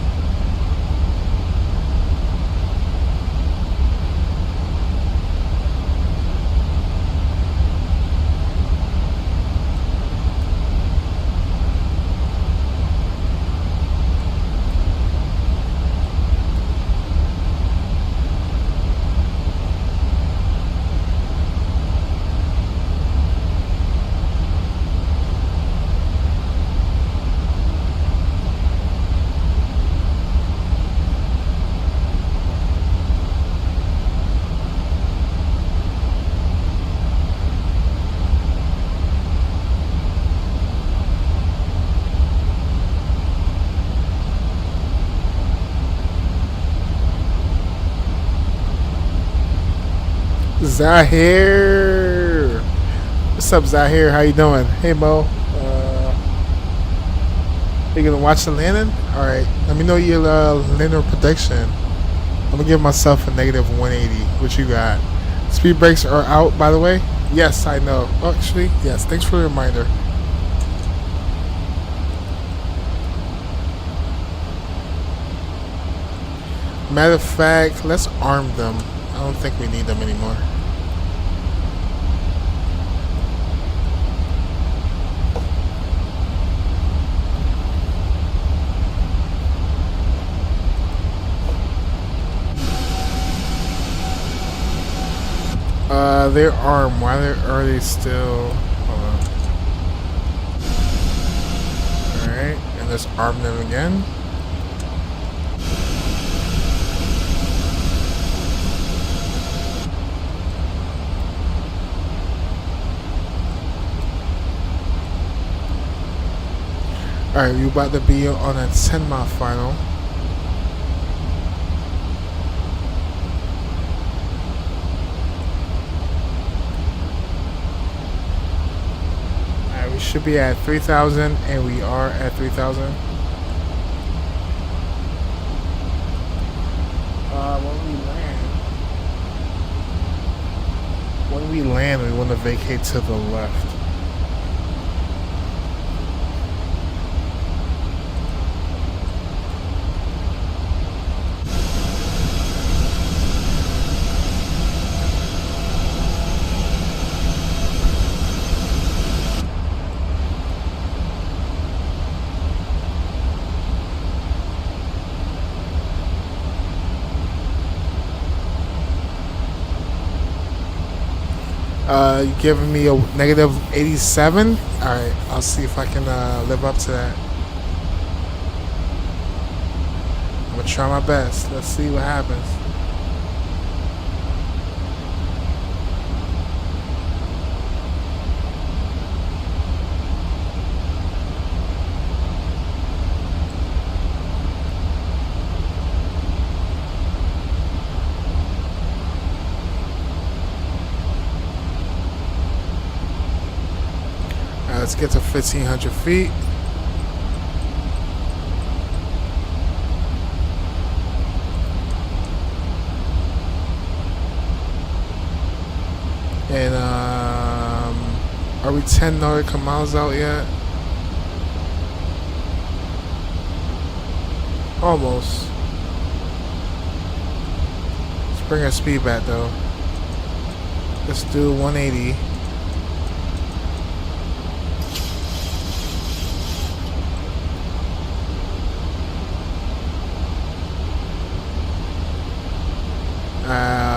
Zahir, what's up, Zahir? How you doing? Hey, Mo. You gonna watch the landing? All right. Let me know your landing prediction. I'm gonna give myself a negative 180. What you got? Speed brakes are out, by the way. Yes, I know. Oh, actually, yes. Thanks for the reminder. Matter of fact, let's arm them. I don't think we need them anymore. They're armed. Why are they still? Hold on. Alright, and let's arm them again. Alright, we're about to be on a 10-mile final. Alright, we should be at 3,000, and we are at 3,000. When we land, we want to vacate to the left. You giving me a negative 87? Alright, I'll see if I can live up to that. I'm gonna try my best. Let's see what happens. Let's get to 1,500 feet. And are we 10 nautical miles out yet? Almost. Let's bring our speed back though. Let's do 180.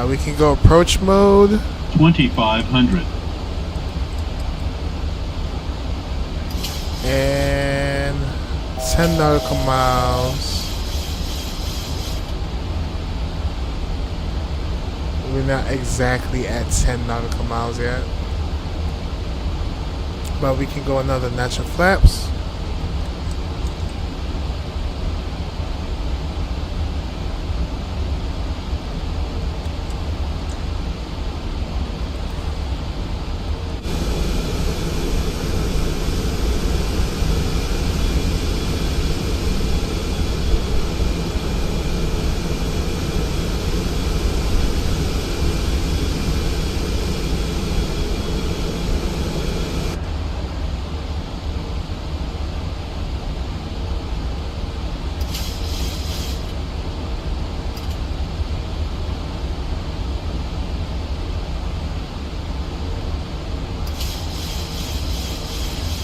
We can go approach mode. 2,500. And 10 nautical miles. We're not exactly at 10 nautical miles yet. But we can go another natural flaps.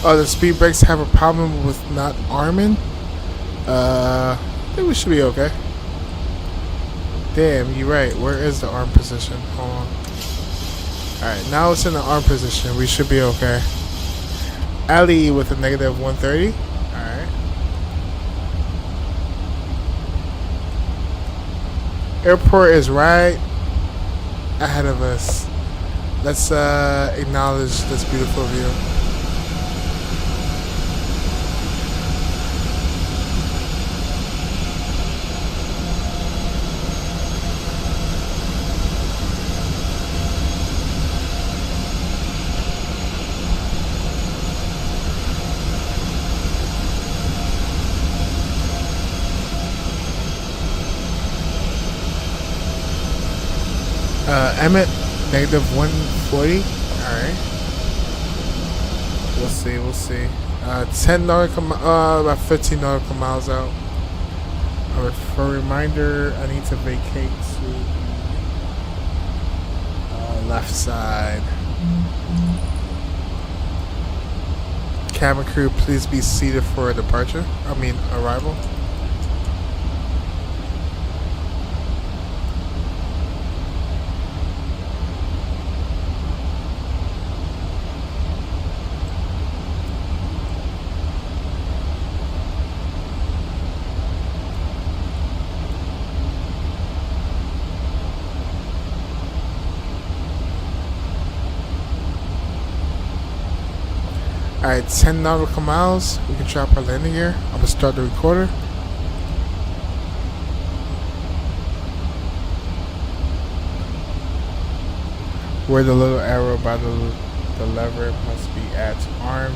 Oh, the speed brakes have a problem with not arming? I think we should be okay. Damn, you're right. Where is the arm position? Hold on. Alright, now it's in the arm position. We should be okay. Ali with a negative 130. Alright. Airport is right ahead of us. Let's acknowledge this beautiful view. Emmett, negative 140. Alright. We'll see. 10 nautical, about 15 nautical miles out. For a reminder, I need to vacate to left side. Cabin crew, please be seated for departure. Arrival. Alright, 10 nautical miles. We can drop our landing gear. I'm gonna start the recorder. Where the little arrow by the lever must be at armed.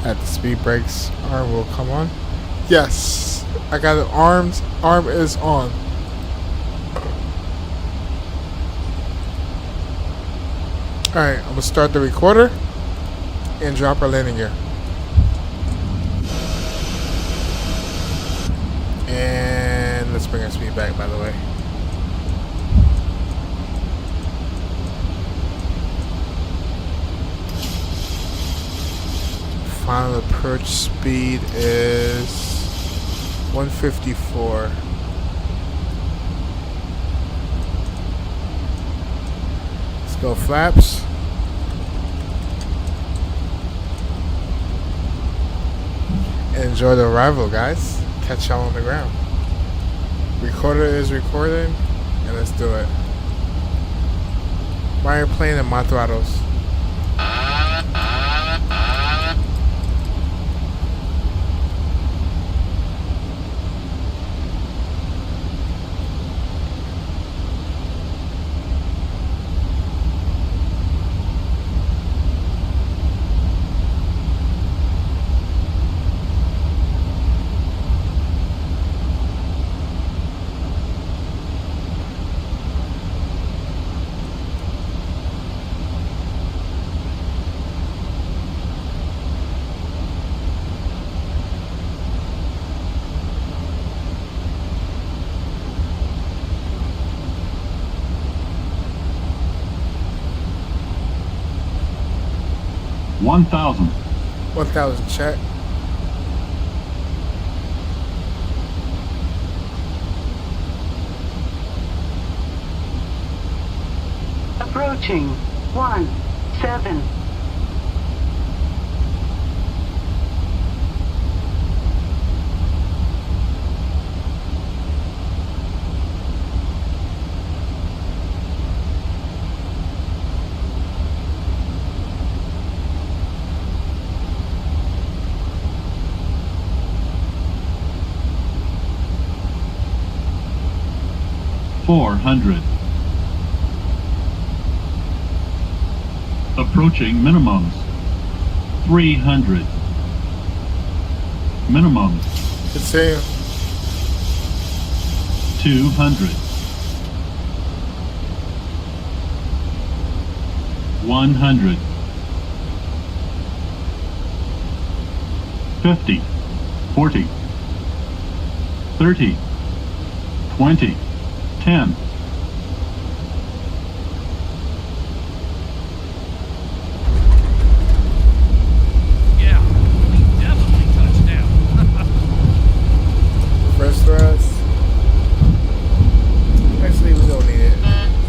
At the speed brakes, arm will come on. Yes, I got it armed. Arm is on. Alright, I'm gonna start the recorder and drop our landing gear. And let's bring our speed back, by the way. Final approach speed is 154. Let's go flaps. And enjoy the arrival, guys. Catch y'all on the ground. Recorder is recording, and let's do it. My airplane and my throttles. One thousand. 1,000 check. Approaching 17. $400. Approaching minimums. 300. Minimums. Continue. 200. 100. 50. 40. 30. 20. 10. Yeah, we definitely touched down. First thrust. Actually, we don't need it.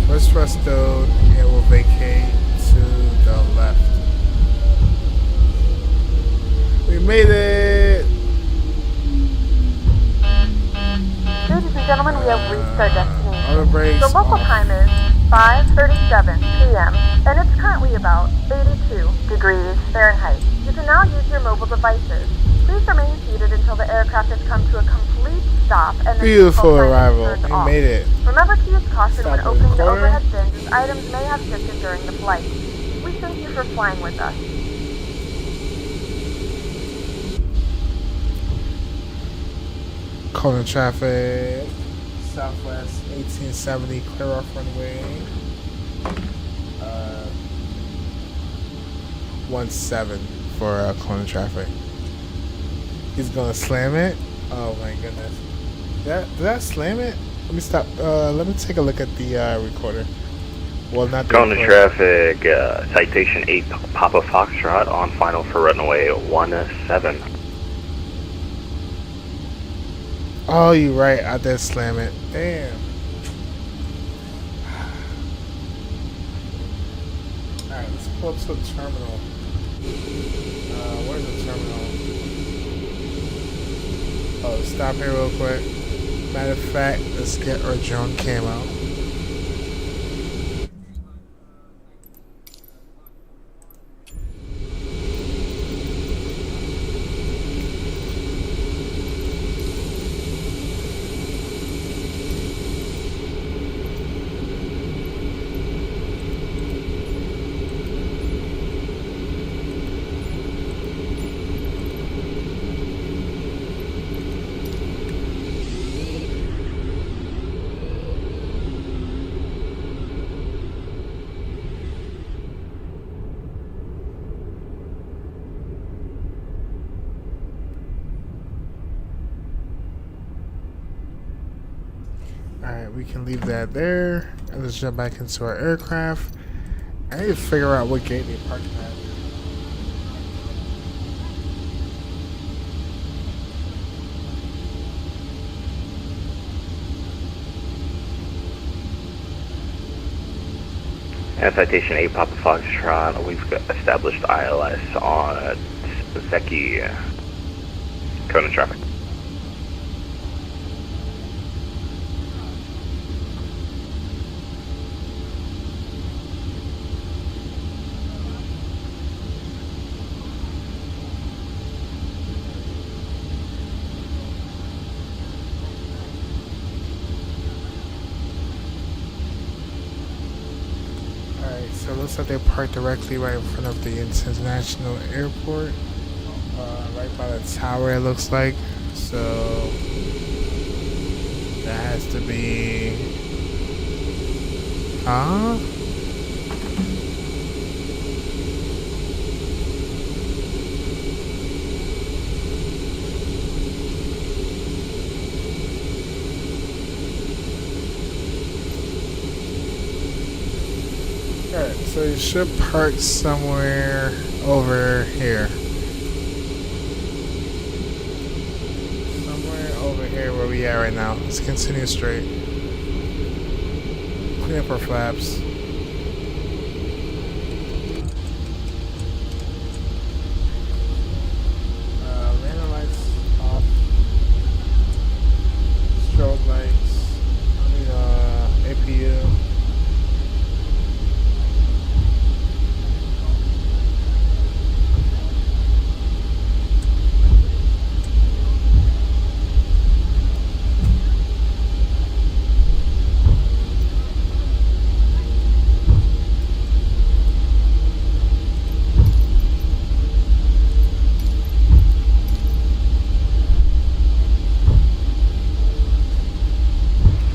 First thrust stowed, and we'll vacate to the left. We made it! Ladies and gentlemen, we have reached our destination. Auto brakes The local off. time is 5:37 p.m. and it's currently about 82 degrees Fahrenheit. You can now use your mobile devices. Please remain seated until the aircraft has come to a complete stop and the Beautiful seatbelt sign is arrival. turned We off. made it. Remember to use caution Stop when the opening the recorder. overhead bins as items may have shifted during the flight. We thank you for flying with us. Calling traffic. Southwest 1870, clear off runway 17 for calling traffic. He's gonna slam it. Oh my goodness. Did that slam it? Let me stop. Let me take a look at the recorder. Well, not the Going to recorder. traffic, citation 8 Papa Foxtrot on final for runway 17. Oh, you're right. I did slam it. Damn. Alright, let's pull up to the terminal. Where's the terminal? Oh, stop here real quick. Matter of fact, let's get our drone cam out. Alright, we can leave that there. And let's jump back into our aircraft. I need to figure out what gate they parked at. And Citation 8 Papa Foxtrot, we've established ILS on Zeki. Code and traffic. So it looks like they parked directly right in front of the international airport, right by the tower it looks like. So that has to be, huh? Alright, so you should park somewhere over here. Somewhere over here where we are right now. Let's continue straight. Clean up our flaps. Landing lights off. Strobe lights. APU.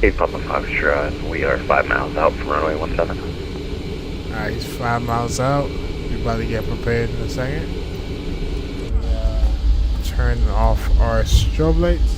Eight Papa Foxtrot, we are 5 miles out from runway 17. Alright, he's 5 miles out. We're about to get prepared in a second. Turn off our strobe lights.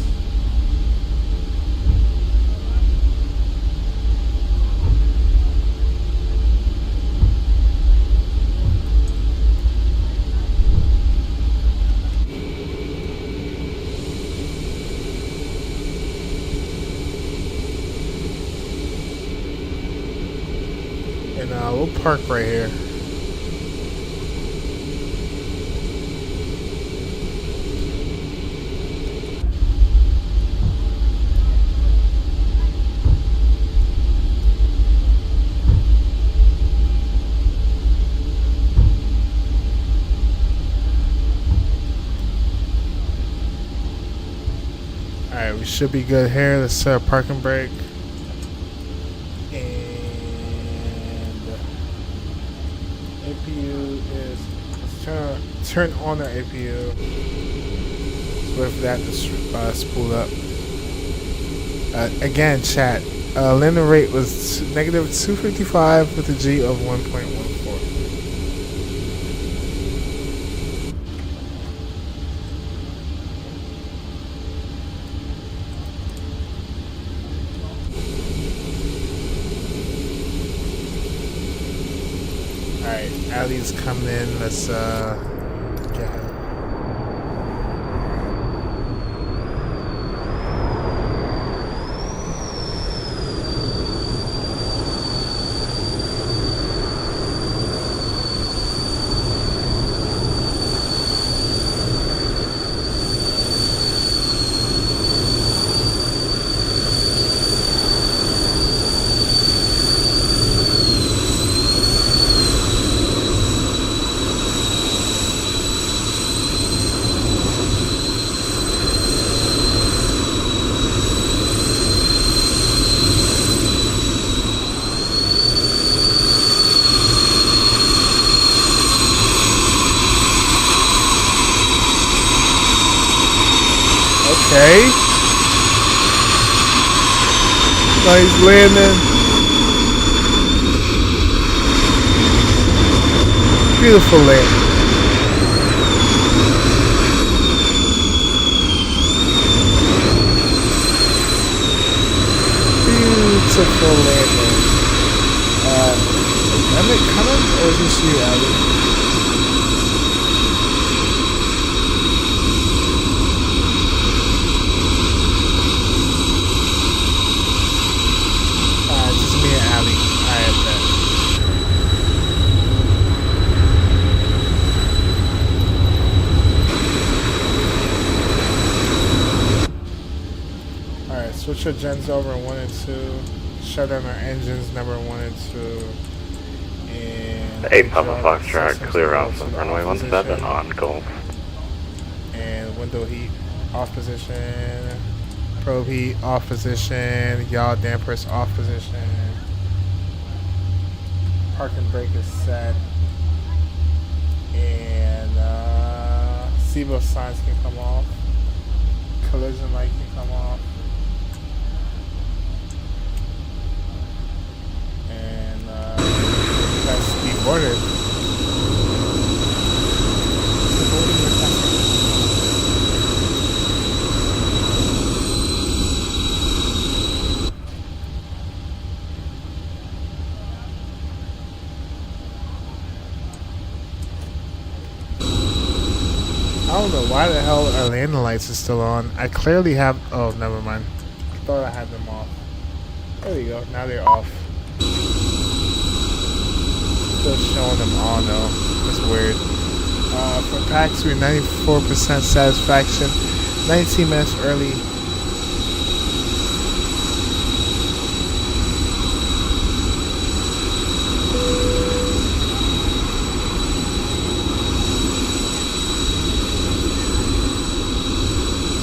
And we'll park right here. Alright, we should be good here. Let's set a parking brake. APU is, let's turn on our APU. Let's wait for that to spool up. Again, chat. Landing rate was negative 255 with a G of 1.14. Alright, Ali's coming in. Let's get her. Okay. Nice landing. Beautiful landing. to full landing. Am it coming or is this you, Ali? Just me and Ali. Alright, bet. Alright, switch your gens over 1 and 2. Shut down our engines number 1 and 2. And 8 Papa Foxtrot, clear off of runway 17 on Gulf. And window heat off position. Probe heat off position. Yaw dampers off position. Parking brake is set. And seatbelt signs can come off. Collision light can come off. And that's deboarded. I don't know why the hell our landing lights are still on. I clearly have. Oh, never mind. I thought I had them off. There we go. Now they're off. Still showing them on though. That's weird. For packs, we're 94% satisfaction. 19 minutes early.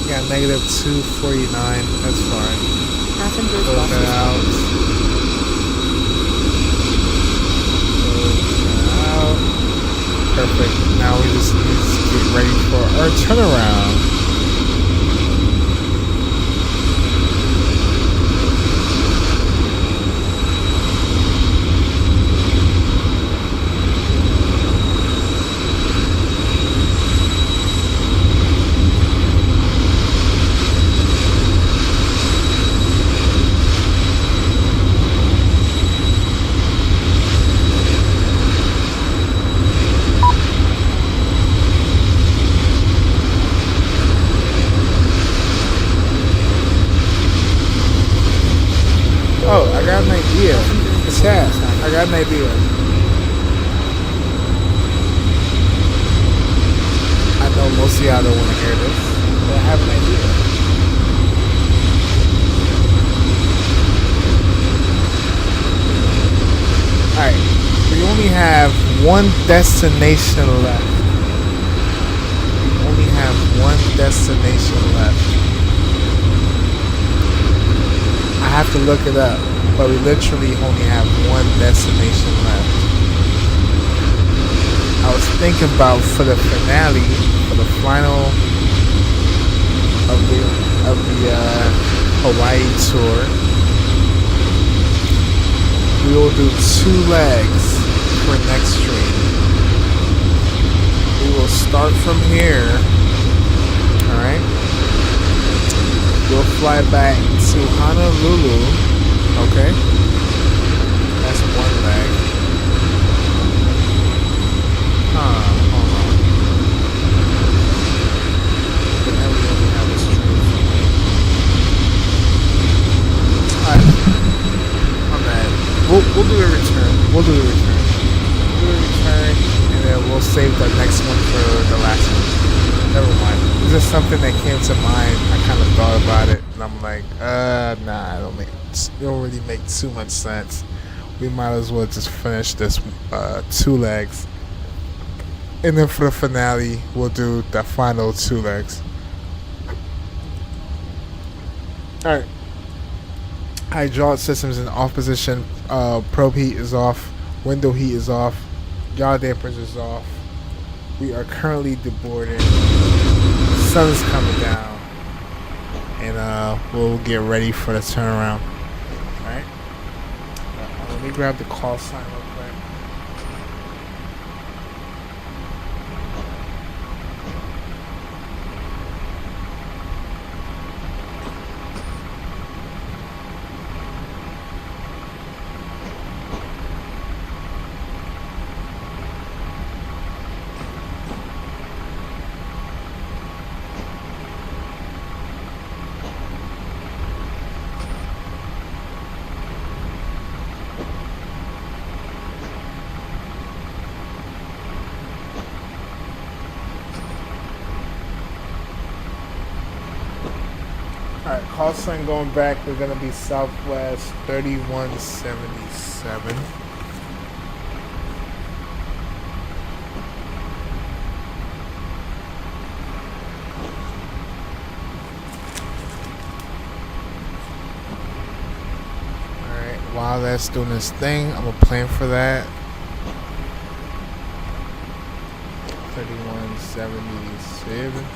Got negative 249. That's fine. Passengers Close that out. Perfect. Now we just need to get ready for our turnaround. Oh, I got an idea. Chat, I got an idea. I know most of y'all don't want to hear this, but I have an idea. Alright, we only have one destination left. We only have one destination left. I have to look it up, but we literally only have one destination left. I was thinking about for the finale, for the final of the Hawaii tour, we will do 2 legs for next stream. We will start from here, alright? We'll fly back to Honolulu, okay? That's 1 leg. Hold on. But now we only have a stream. Alright. I'm mad. We'll do a return. We'll do a return. And then we'll save the next one for the last one. Never mind. It's just something that came to mind. I kind of thought about it, and I'm like, nah, it don't really make too much sense. We might as well just finish this 2 legs, and then for the finale, we'll do the final 2 legs. All right. Hydraulic systems in off position. Probe heat is off. Window heat is off. Yaw dampers is off. We are currently deboarding. Sun is coming down, and we'll get ready for the turnaround. All right. Let me grab the call sign real quick. call sign going back, we're gonna be Southwest 3177. Alright, while that's doing this thing, I'm gonna plan for that. 3177.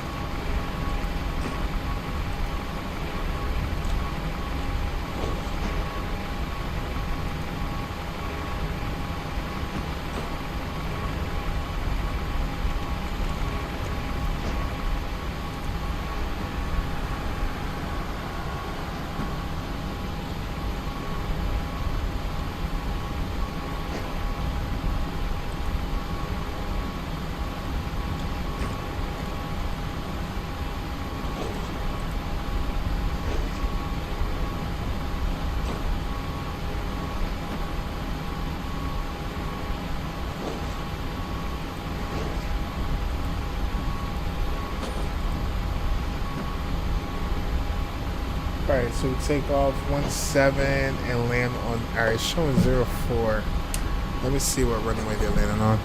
Alright, so we take off 17 and land on, alright, showing 04. Let me see what runway they're landing on.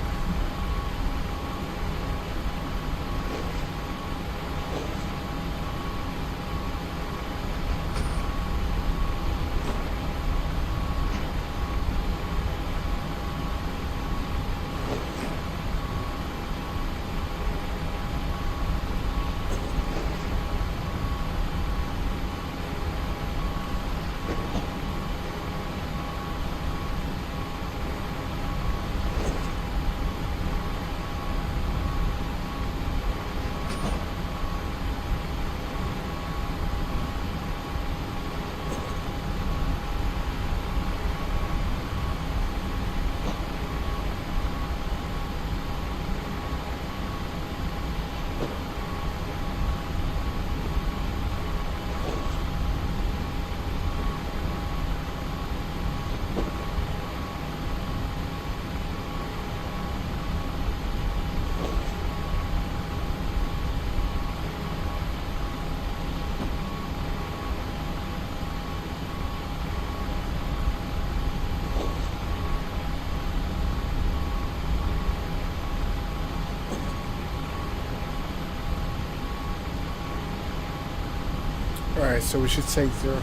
Alright, so we should take 04, right?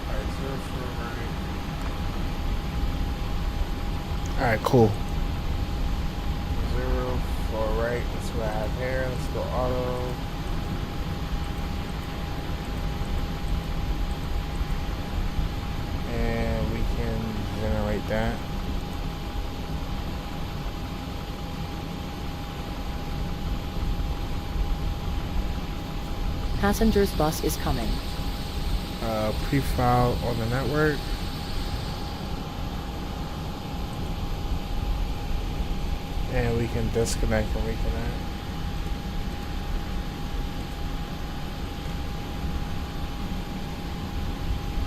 Alright, 04, right? Alright, cool. 04, right? That's what I have here. Let's go auto. And we can generate that. Passenger's bus is coming. Pre-file on the network. And we can disconnect and reconnect.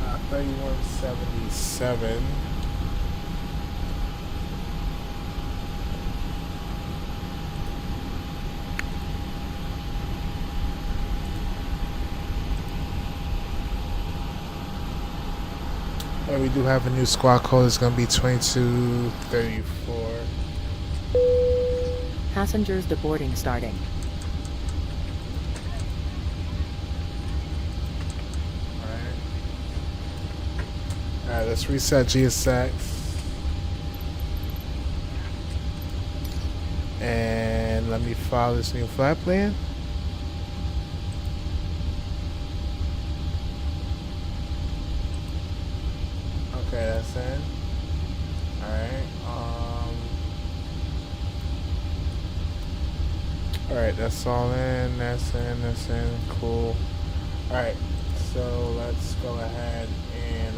Uh, 3177. And we do have a new squad code. It's going to be 2234. Passengers deboarding starting. Alright, let's reset GSX. And let me file this new flight plan. Okay, that's in. Alright. Alright, that's all in. That's in. That's in. Cool. Alright, so let's go ahead and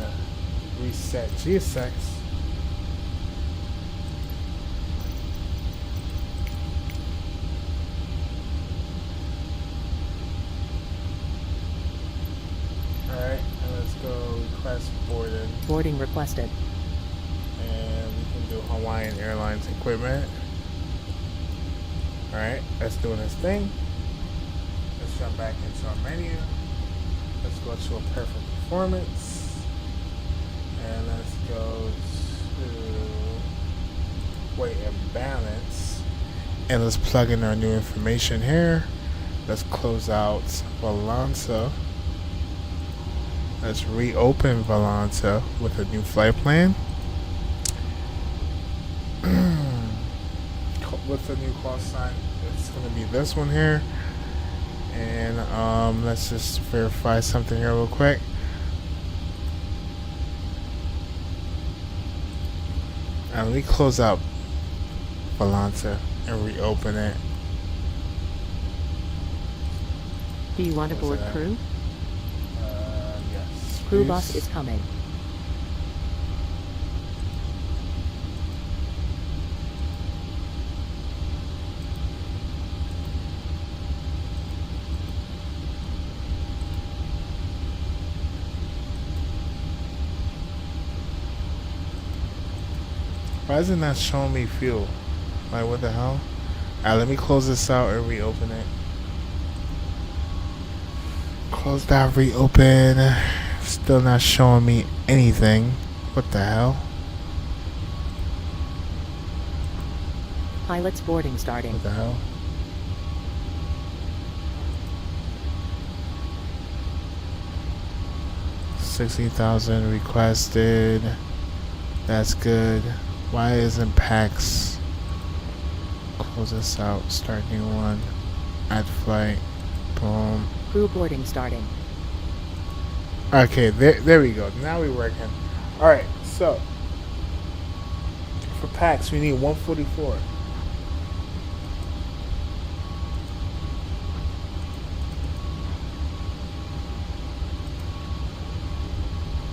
reset GSX. Alright, and let's go request boarding. Boarding requested. And we can do Hawaiian Airlines equipment. Alright, that's doing its thing. Let's jump back into our menu. Let's go to a perfect performance. And let's go to weight and balance. And let's plug in our new information here. Let's close out Volanta. Let's reopen Volanta with a new flight plan. With the new call sign, it's going to be this one here. And let's just verify something here real quick. And let me close out Volanta and reopen it. Do you want to board crew? Yes. Crew please. boss is coming. Why is it not showing me fuel? Like, what the hell? Alright, let me close this out and reopen it. Close that, reopen. Still not showing me anything. What the hell? Pilot's boarding starting. What the hell? $60,000 requested. That's good. Why isn't PAX? Close this out. Start new one. Add flight. Boom. Crew boarding starting. Okay, there we go. Now we're working. Alright, so for PAX we need 144.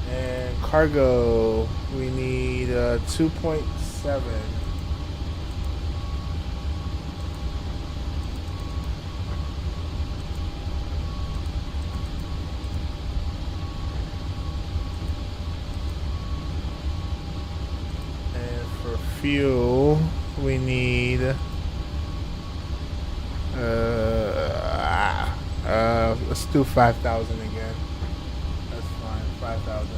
And cargo we need 2.7. Fuel, we need let's do 5,000 again. That's fine. 5,000.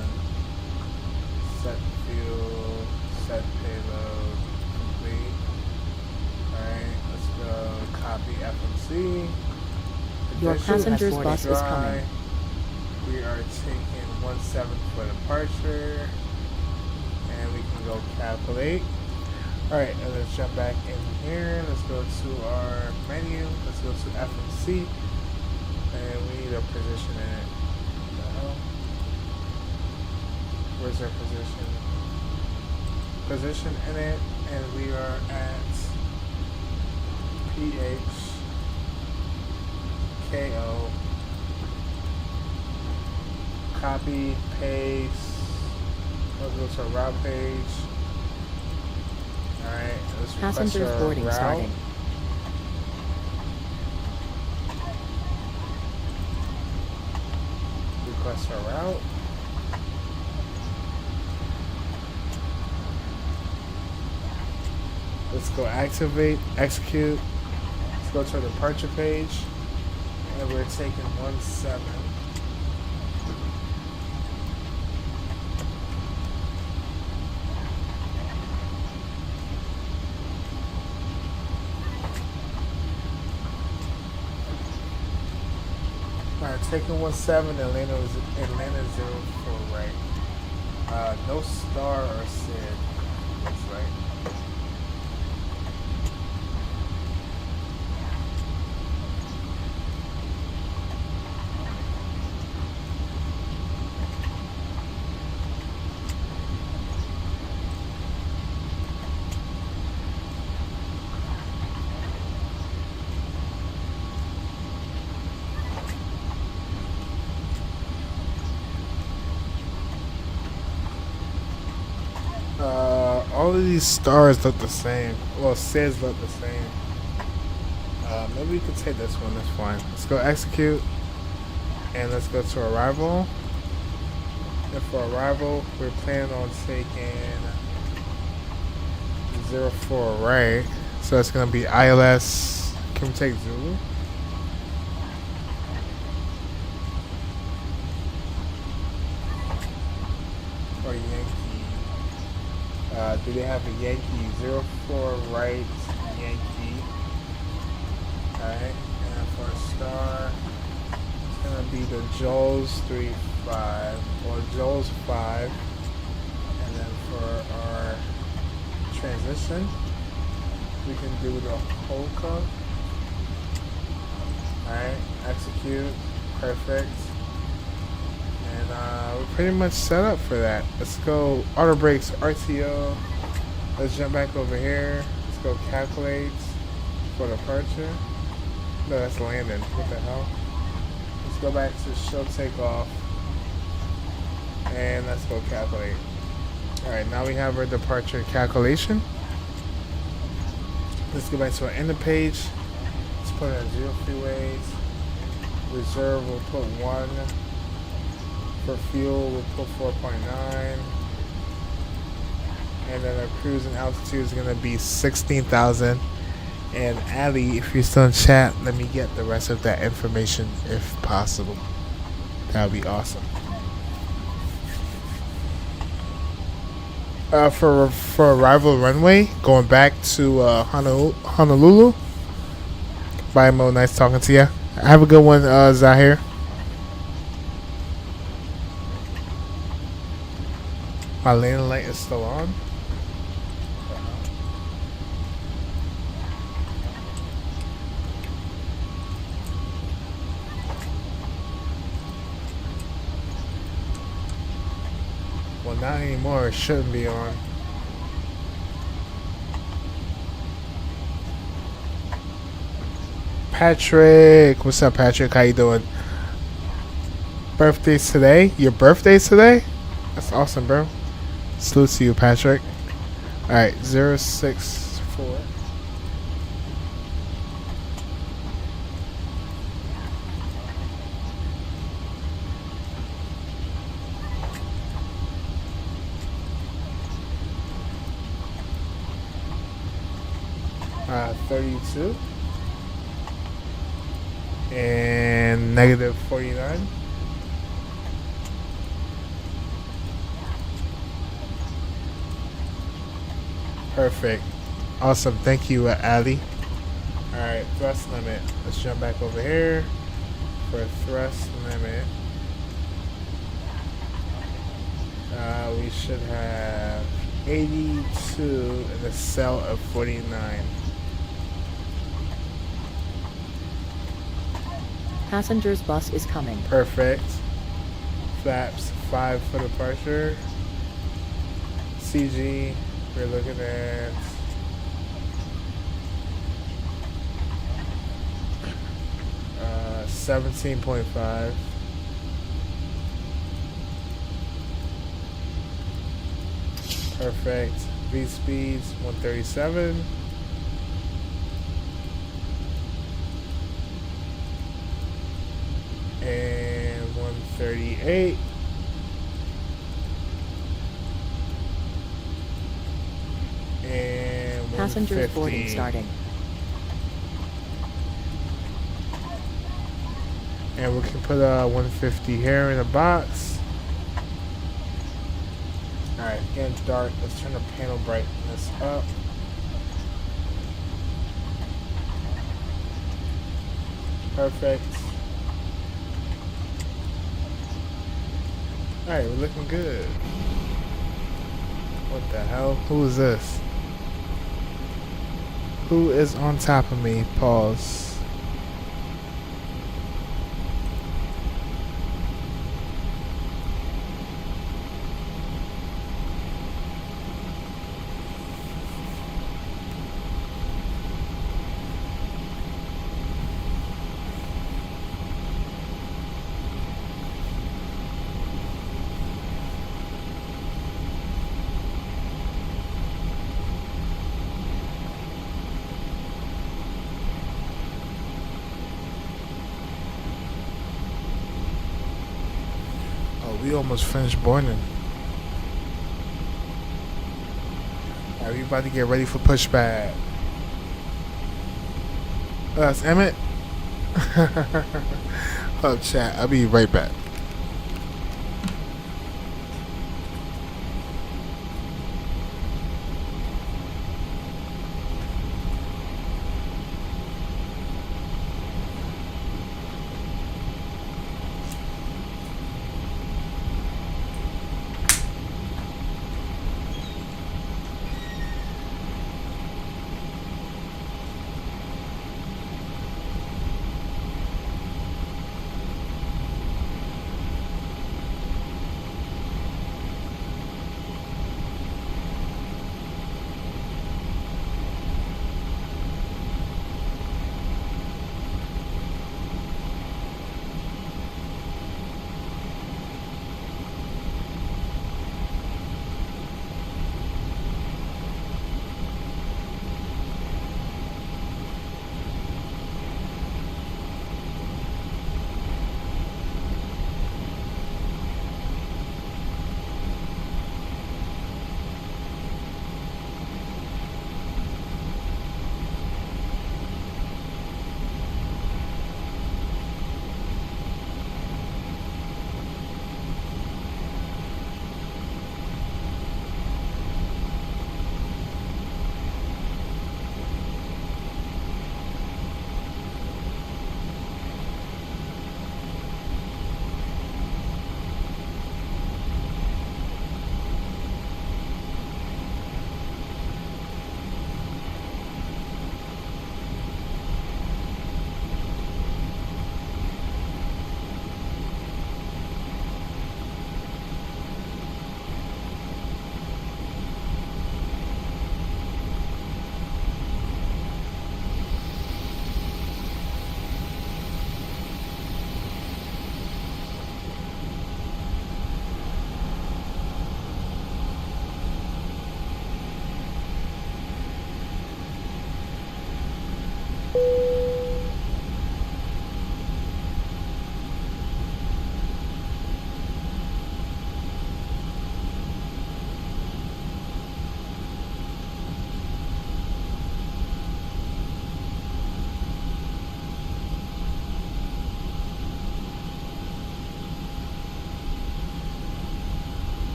Set fuel, set payload, complete. Alright, let's go copy FMC. Your Position, passenger's bus is coming. We are taking 17 for departure. And we can go calculate. Alright, and let's jump back in here. Let's go to our menu. Let's go to FMC. And we need a position in it. What the hell? Where's our position? Position in it. And we are at PHKO. Copy, paste. Let's go to our route page. Alright, let's request Passengers our boarding route. starting. Request our route. Let's go activate, execute. Let's go to our departure page. And we're taking 17. Alright, taking 17, Atlanta 04 right. No star or SID. That's right. All of these stars look the same. Well, SIDs look the same. Maybe we could take this one. That's fine. Let's go execute. And let's go to arrival. And for arrival, we're planning on taking 04 right. So it's going to be ILS Can we take Zulu? Or Yankee? Do they have a Yankee? 04 right Yankee. Alright, and for a star, it's gonna be the Joel's 3-5 or Joel's 5. And then for our transition, we can do the Holka. Alright, execute, perfect. And we're pretty much set up for that. Let's go auto brakes, RTO. Let's jump back over here. Let's go calculate for departure. No, that's landing. What the hell? Let's go back to show takeoff. And let's go calculate. Alright, now we have our departure calculation. Let's go back to our end of page. Let's put in 0 freeways. Reserve, we'll put 1. For fuel, we'll put 4.9. And then our cruising altitude is going to be 16,000. And Ali, if you're still in chat, let me get the rest of that information if possible. That would be awesome. For arrival runway, going back to Honolulu. Bye, Mo. Nice talking to you. Have a good one, Zahir. My landing light is still on. Well, not anymore. It shouldn't be on. Patrick, what's up, Patrick? How you doing? Birthday's today? Your birthday's today? That's awesome, bro. Salute to you, Patrick. Alright, 064. -32. And -49. Perfect. Awesome. Thank you, Ali. Alright, thrust limit. Let's jump back over here for thrust limit. We should have 82 in a cell of 49. Passengers bus is coming. Perfect. Flaps 5 for departure. CG, we're looking at 17.5. Perfect. V speeds 137. And 138. And Passengers boarding 150. starting. And we can put 150 here in the box. Alright, getting dark. Let's turn the panel brightness up. Perfect. Alright, we're looking good. What the hell? Who is this? Who is on top of me? Pause. We almost finished boarding. Alright, we about to get ready for pushback. That's Emmett. Oh, chat. I'll be right back.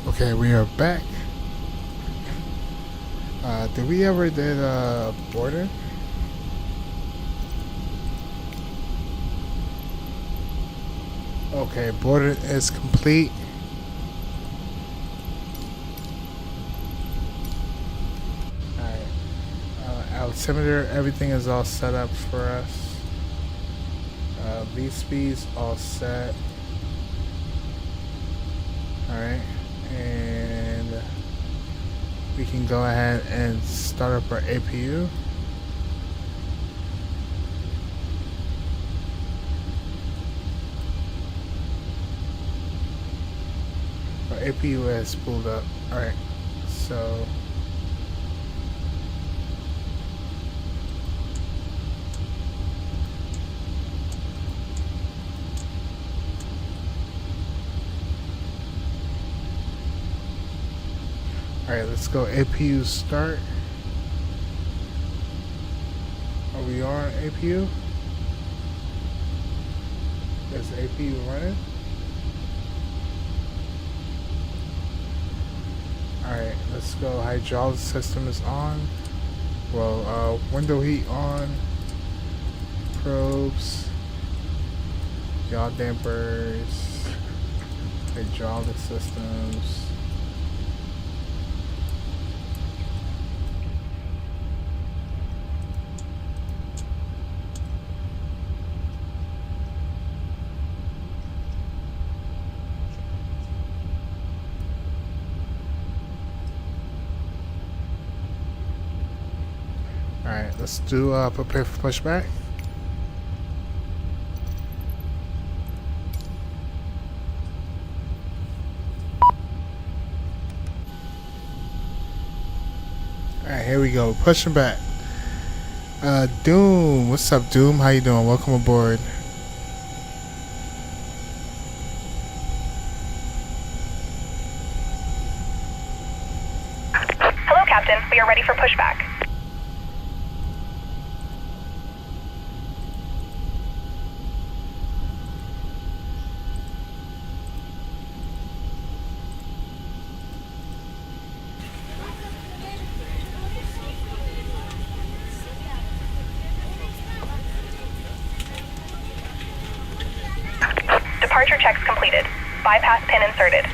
Okay, we are back. Did we ever did border? Okay, border is complete. Alright. Altimeter, everything is all set up for us. V-speed's all set. Alright. And we can go ahead and start up our APU. Our APU has spooled up. Alright, so alright, let's go APU start. Are we on APU? Is the APU running? Alright, let's go. Hydraulic system is on. Well, window heat on. Probes. Yaw dampers. Hydraulic systems. Alright, let's do prepare for pushback. Alright, here we go. Pushing back. Doom. What's up, Doom? How you doing? Welcome aboard. Hello, Captain. We are ready for pushback. Departure checks completed. Bypass pin inserted.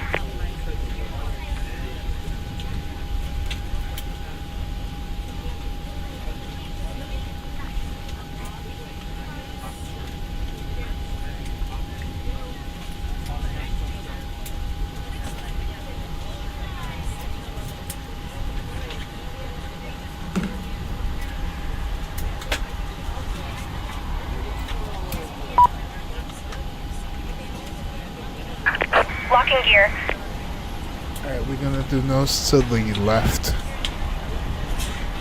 Locking gear. Alright, we're gonna do nose to the left.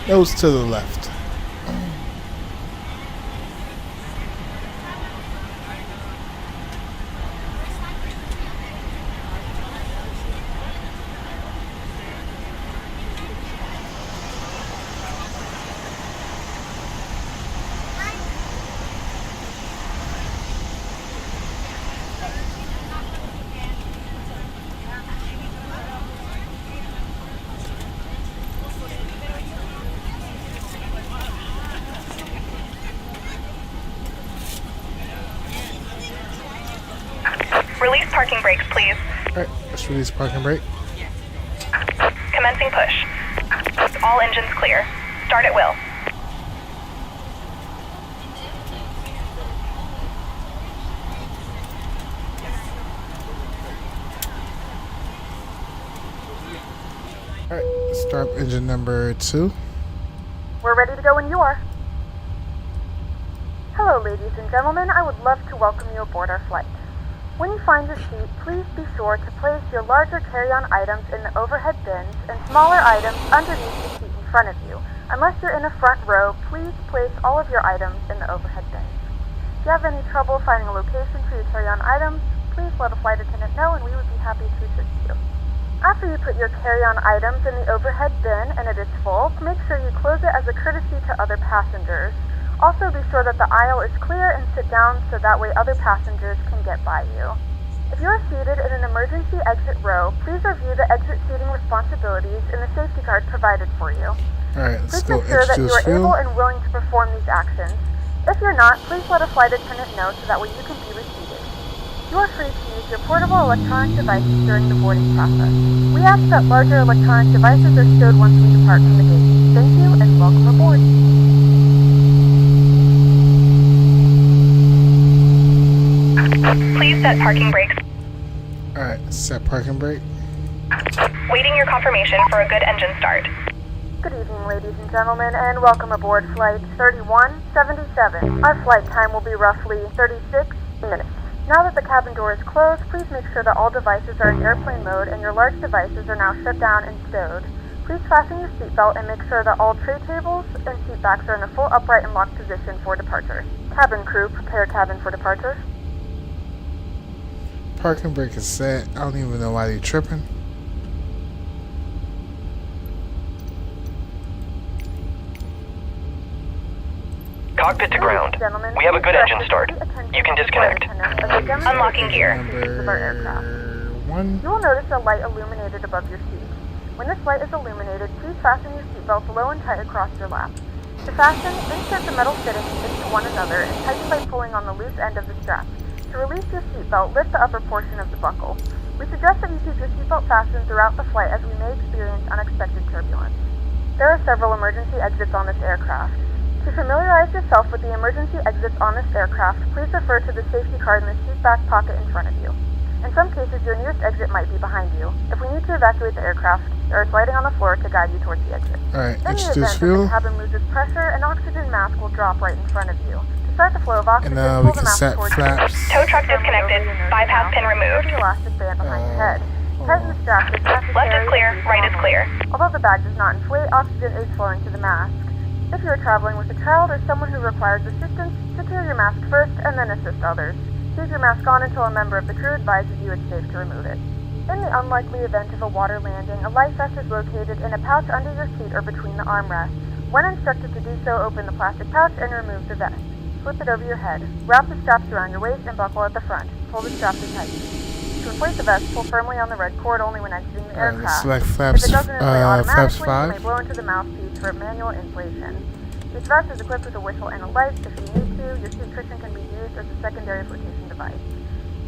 Nose to the left. Release parking brakes, please. Alright, let's release parking brake. Commencing push. All engines clear. Start at will. Alright, let's start engine number 2. We're ready to go when you are. Hello, ladies and gentlemen. I would love to welcome you aboard our flight. When you find your seat, please be sure to place your larger carry-on items in the overhead bins and smaller items underneath the seat in front of you. Unless you're in a front row, please place all of your items in the overhead bins. If you have any trouble finding a location for your carry-on items, please let a flight attendant know and we would be happy to assist you. After you put your carry-on items in the overhead bin and it is full, make sure you close it as a courtesy to other passengers. Also, be sure that the aisle is clear and sit down so that way other passengers can get by you. If you are seated in an emergency exit row, please review the exit seating responsibilities in the safety card provided for you. Alright, let's Please go make sure that you introduce are able fuel. and willing to perform these actions. If you're not, please let a flight attendant know so that way you can be reseated. You are free to use your portable electronic devices during the boarding process. We ask that larger electronic devices are stowed once we depart from the gate. Thank you and welcome aboard. Please set parking brakes. Alright, set parking brake. Waiting your confirmation for a good engine start. Good evening, ladies and gentlemen, and welcome aboard Flight 3177. Our flight time will be roughly 36 minutes. Now that the cabin door is closed, please make sure that all devices are in airplane mode and your large devices are now shut down and stowed. Please fasten your seatbelt and make sure that all tray tables and seat backs are in a full upright and locked position for departure. Cabin crew, prepare cabin for departure. Parking brake is set. I don't even know why they're tripping. Cockpit to ground. We have a good engine start. You can disconnect. Unlocking gear. Number 1. You will notice a light illuminated above your seat. When this light is illuminated, please fasten your seatbelt low and tight across your lap. To fasten, insert the metal fittings into one another and tighten by pulling on the loose end of the strap. To release your seatbelt, lift the upper portion of the buckle. We suggest that you keep your seatbelt fastened throughout the flight as we may experience unexpected turbulence. There are several emergency exits on this aircraft. To familiarize yourself with the emergency exits on this aircraft, please refer to the safety card in the seat back pocket in front of you. In some cases, your nearest exit might be behind you. If we need to evacuate the aircraft, there is lighting on the floor to guide you towards the exit. Alright, In the introduce event that fuel. the cabin loses pressure, an oxygen mask will drop right in front of you. To start the flow of oxygen, And pull we the can mask set towards flaps. you. Tow truck disconnected. Bypass pin removed. The elastic band behind your head. Tighten the strap if necessary. Left is clear, right is clear. Although the bag does not inflate, oxygen is flowing to the mask. If you are traveling with a child or someone who requires assistance, secure your mask first and then assist others. Keep your mask on until a member of the crew advises you it's safe to remove it. In the unlikely event of a water landing, a life vest is located in a pouch under your seat or between the armrests. When instructed to do so, open the plastic pouch and remove the vest. Slip it over your head. Wrap the straps around your waist and buckle at the front. Pull the strap to tight. To inflate the vest, pull firmly on the red cord only when exiting the Alright, let's aircraft. select flaps, If it doesn't inflate flaps automatically, you 5. may blow into the mouthpiece for manual inflation. Each vest is equipped with a whistle and a light. If you need to, your seat cushion can be used as a secondary flotation device.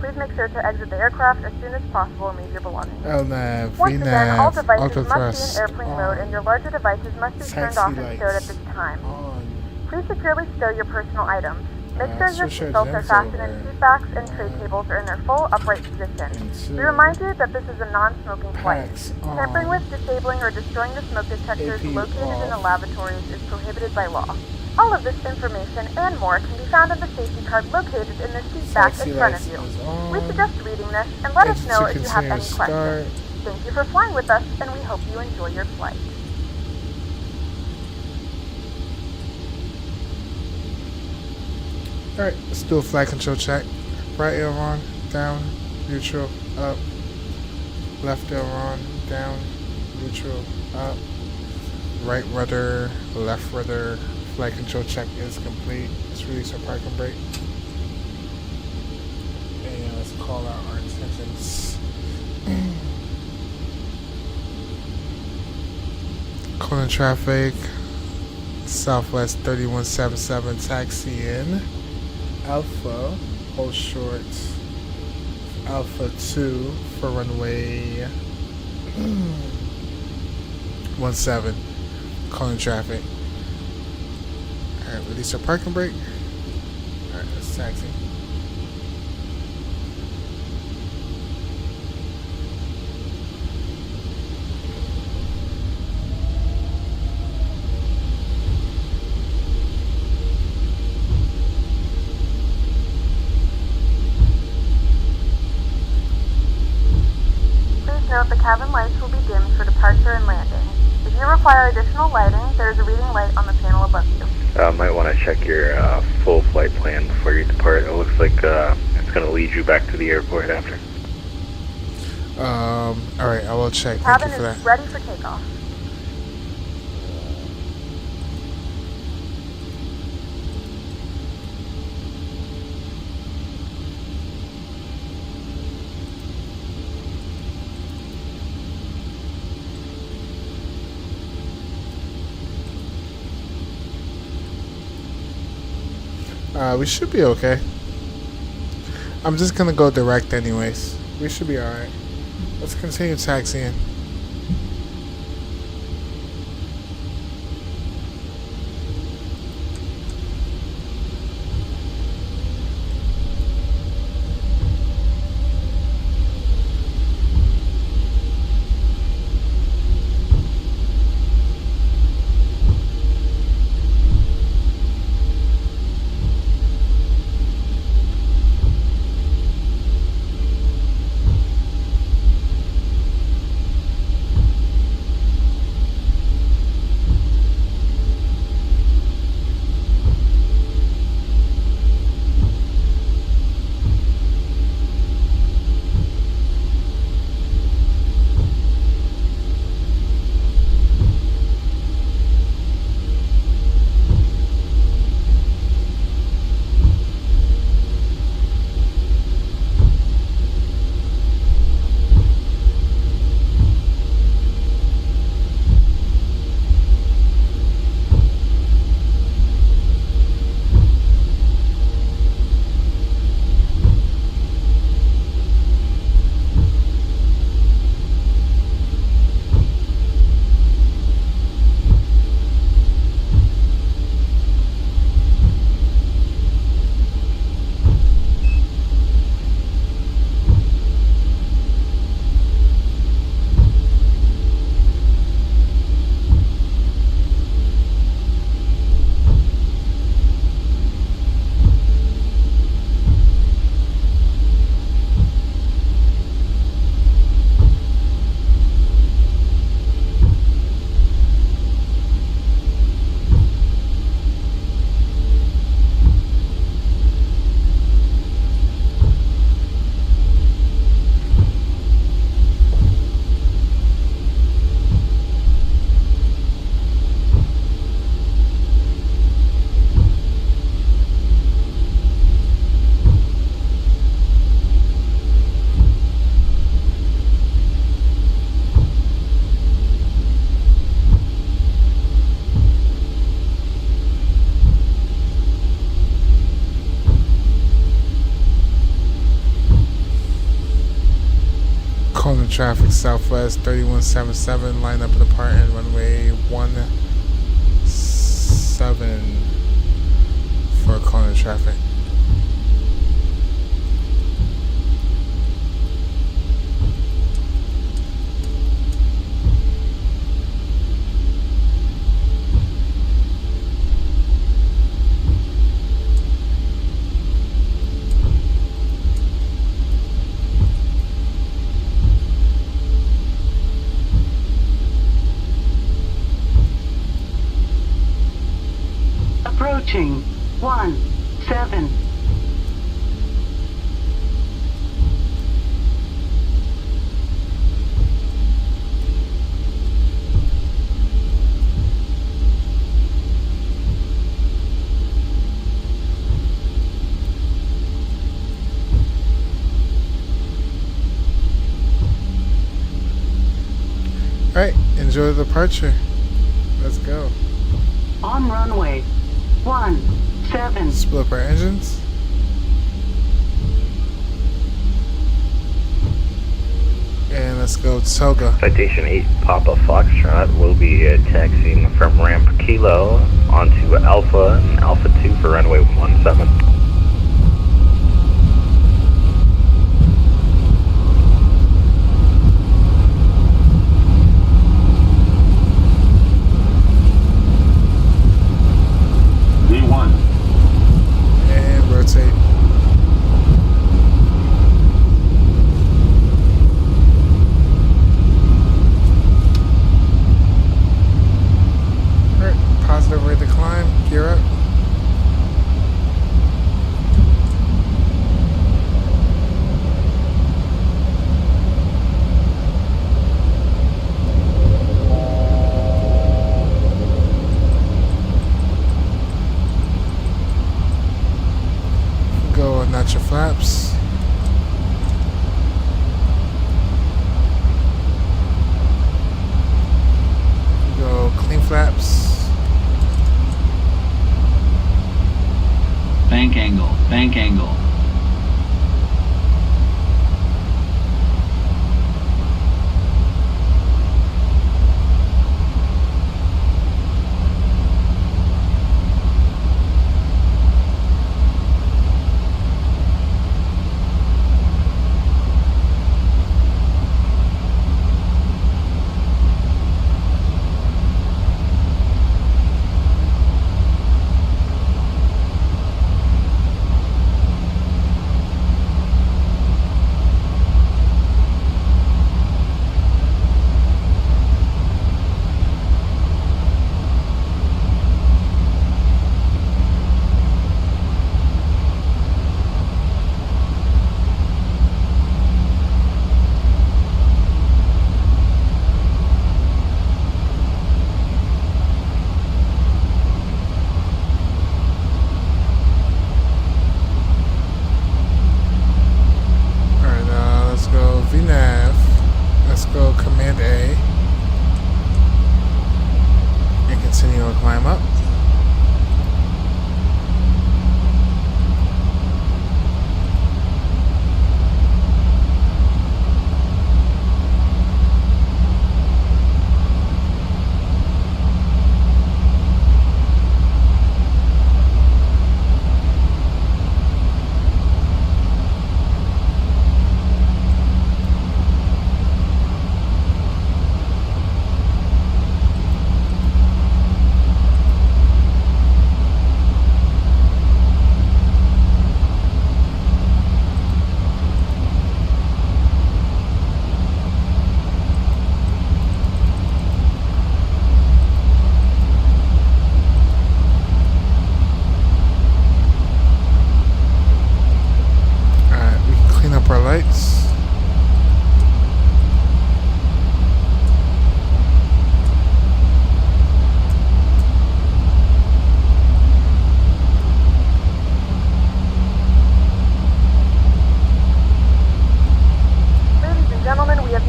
Please make sure to exit the aircraft as soon as possible and leave your belongings. LNAV, Once again, all VNAV, devices must be autothrust in airplane mode and your larger devices must be turned off and stowed at this time. on. Please securely stow your personal items. Make sure your switch our seatbelts are gents fastened over. and seat backs and tray tables are in their full upright position. Into We remind you that this is a non-smoking flight. packs on. Tampering with, disabling, or destroying the smoke detectors AP located in the off. lavatories is prohibited by law. All of this information and more can be found in the safety card located in the seat back Taxi in front of lights you. is on. We suggest reading this and let us Exit know to if you have any continue questions. start. Thank you for flying with us, and we hope you enjoy your flight. Alright, let's do a flight control check. Right aileron, down, neutral, up. Left aileron, down, neutral, up. Right rudder, left rudder. Flight control check is complete. Let's release our parking brake. And let's call out our intentions. Calling traffic. Southwest 3177 taxi in. Alpha, hold short. Alpha 2 for runway 17. Calling traffic. Alright, release our parking brake. Alright, let's taxi. Please note the cabin lights will be dimmed for departure and landing. If you require additional lighting, there is a reading light on the panel above you. Might want to check your full flight plan before you depart. It looks like it's going to lead you back to the airport after. Alright, I will check. Thank Cabin you for is that. ready for takeoff. We should be okay. I'm just gonna go direct anyways. We should be alright. Let's continue taxiing. Calling traffic southwest 3177, line up in the part end runway 17 for calling traffic. Approaching 17. Alright, enjoy the departure. Let's go. On runway 17. Split up our engines. And let's go Toga. Citation 8 Papa Foxtrot will be taxiing from ramp Kilo onto Alpha and Alpha 2 for runway 17. And rotate. Alright, positive rate to climb, gear up. go Command A and continue to climb up.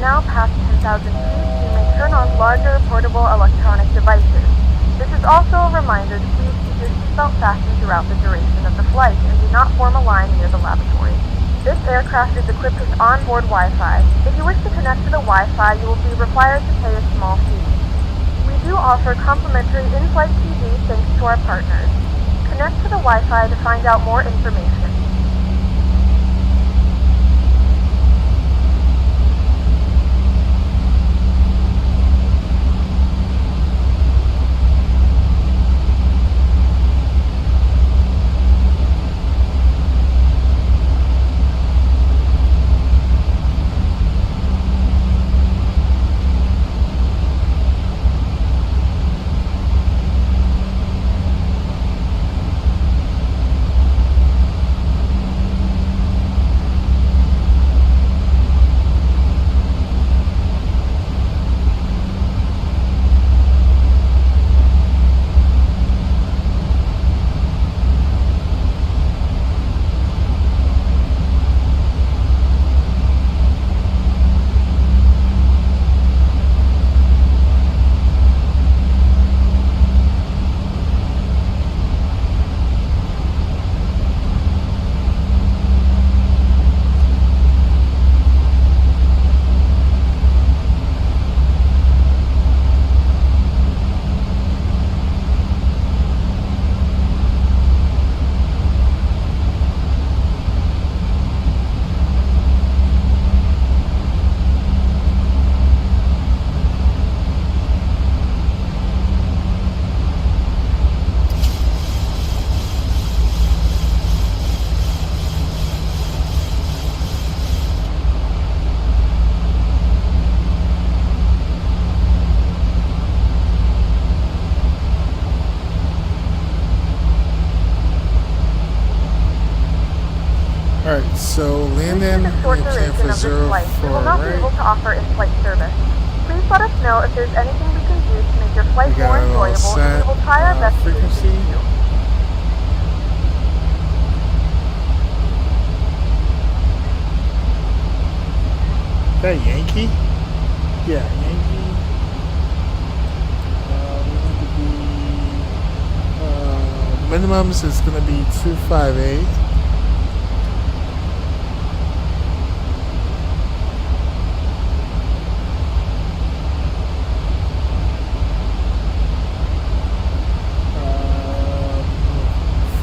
now past 10,000 feet, you may turn on larger portable electronic devices. This is also a reminder to please keep your seatbelt fastened throughout the duration of the flight and do not form a line near the lavatory. This aircraft is equipped with onboard Wi-Fi. If you wish to connect to the Wi-Fi, you will be required to pay a small fee. We do offer complimentary in-flight TV thanks to our partners. Connect to the Wi-Fi to find out more information. Alright, so landing, Due to the short duration of this flight, we will not be able to offer in-flight service. Please let us know if there's anything we can do to make your flight more enjoyable, and we will try our best to frequency. assist you. Is that Yankee? Yeah, Yankee. We need to be, minimums is going to be 258.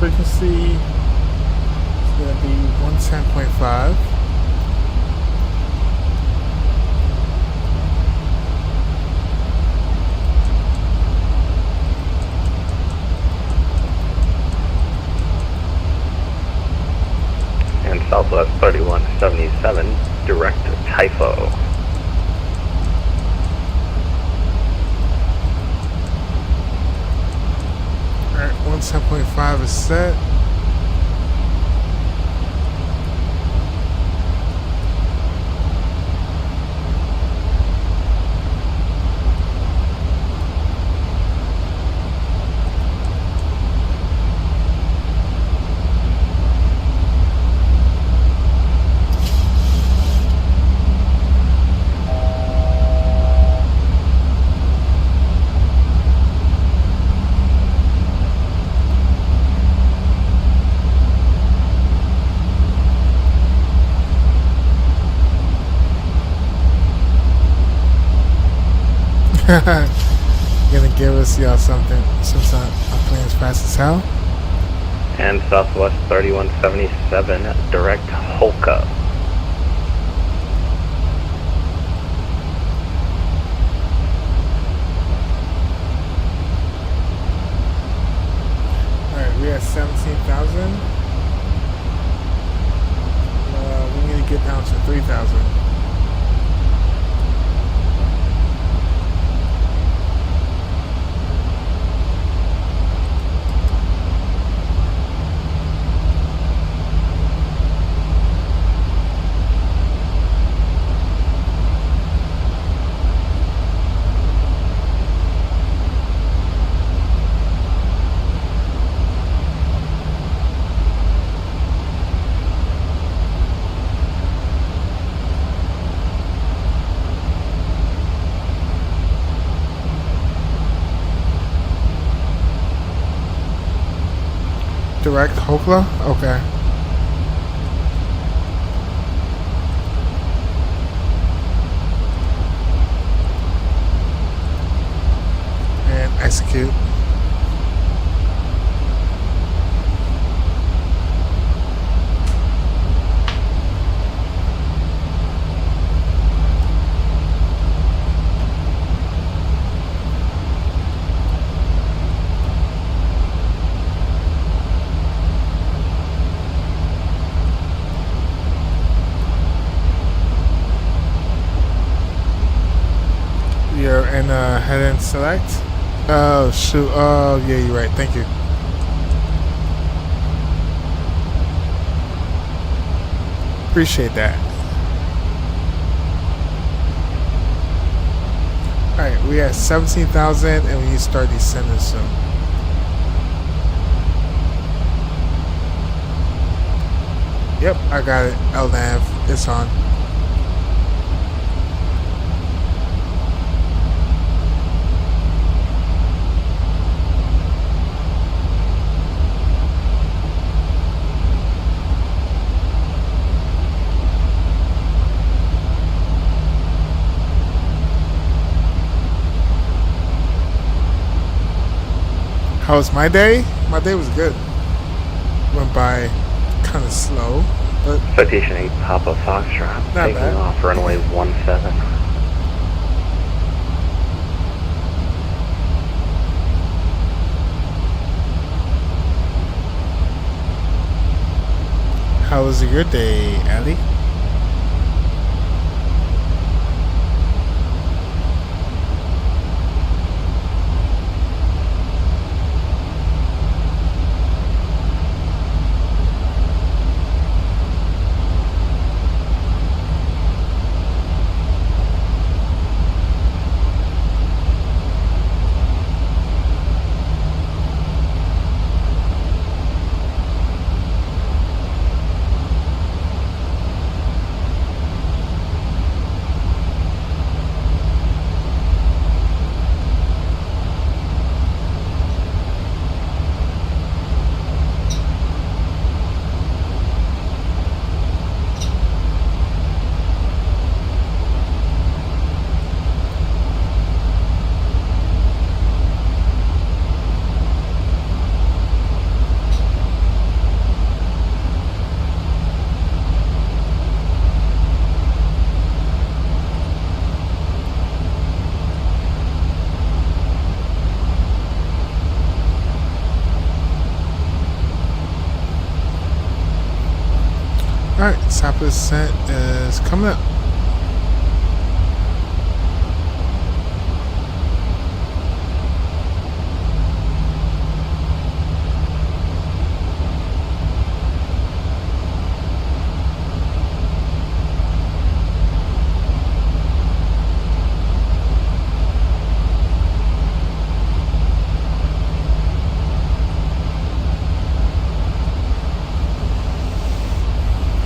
Frequency is going to be 110.5. And Southwest 3177, direct to Typho. Alright, 110.5 is set. Gonna give us y'all something. Since I'm playing as fast as hell. And Southwest 3177, direct Holka. Alright, we're at 17,000. We need to get down to 3,000. Direct Hokla? Okay. And execute. And head and select. Oh shoot. Oh yeah, you're right. Thank you. Appreciate that. Alright, we at 17,000 and we need to start descending soon. Yep, I got it. LNAV, it's on. How was my day? My day was good. Went by kind of slow, but Citation 8 Papa Foxtrot, taking bad. off runway 17. how was your day, Ali? Alright, top percent is coming up.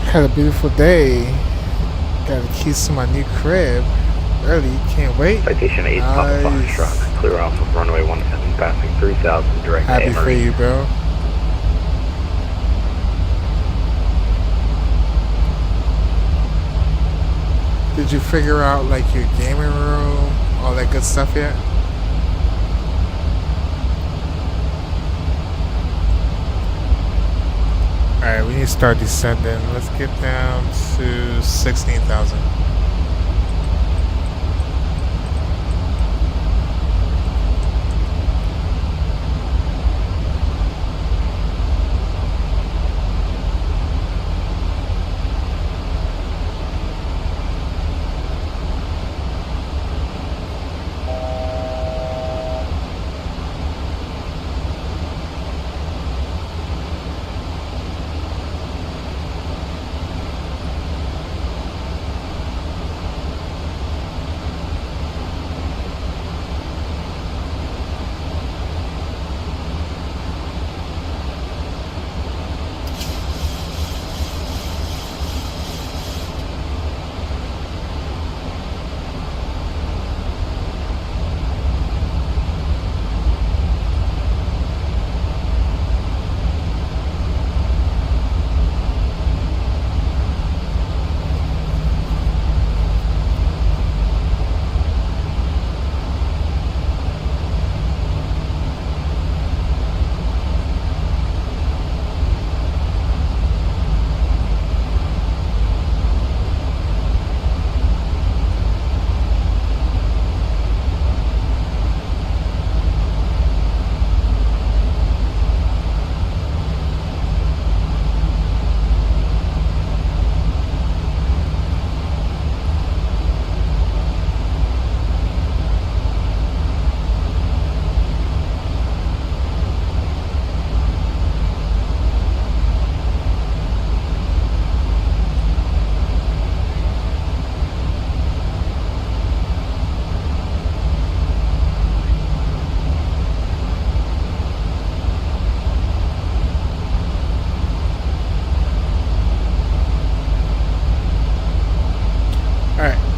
Had a beautiful day. Got the keys to my new crib. Early, can't wait. Citation 8 Papa Foxtrot, clear off of runway 17, passing 3,000, direct Happy for you, bro. Did you figure out like your gaming room, all that good stuff yet? Alright, we need to start descending. Let's get down to 16,000.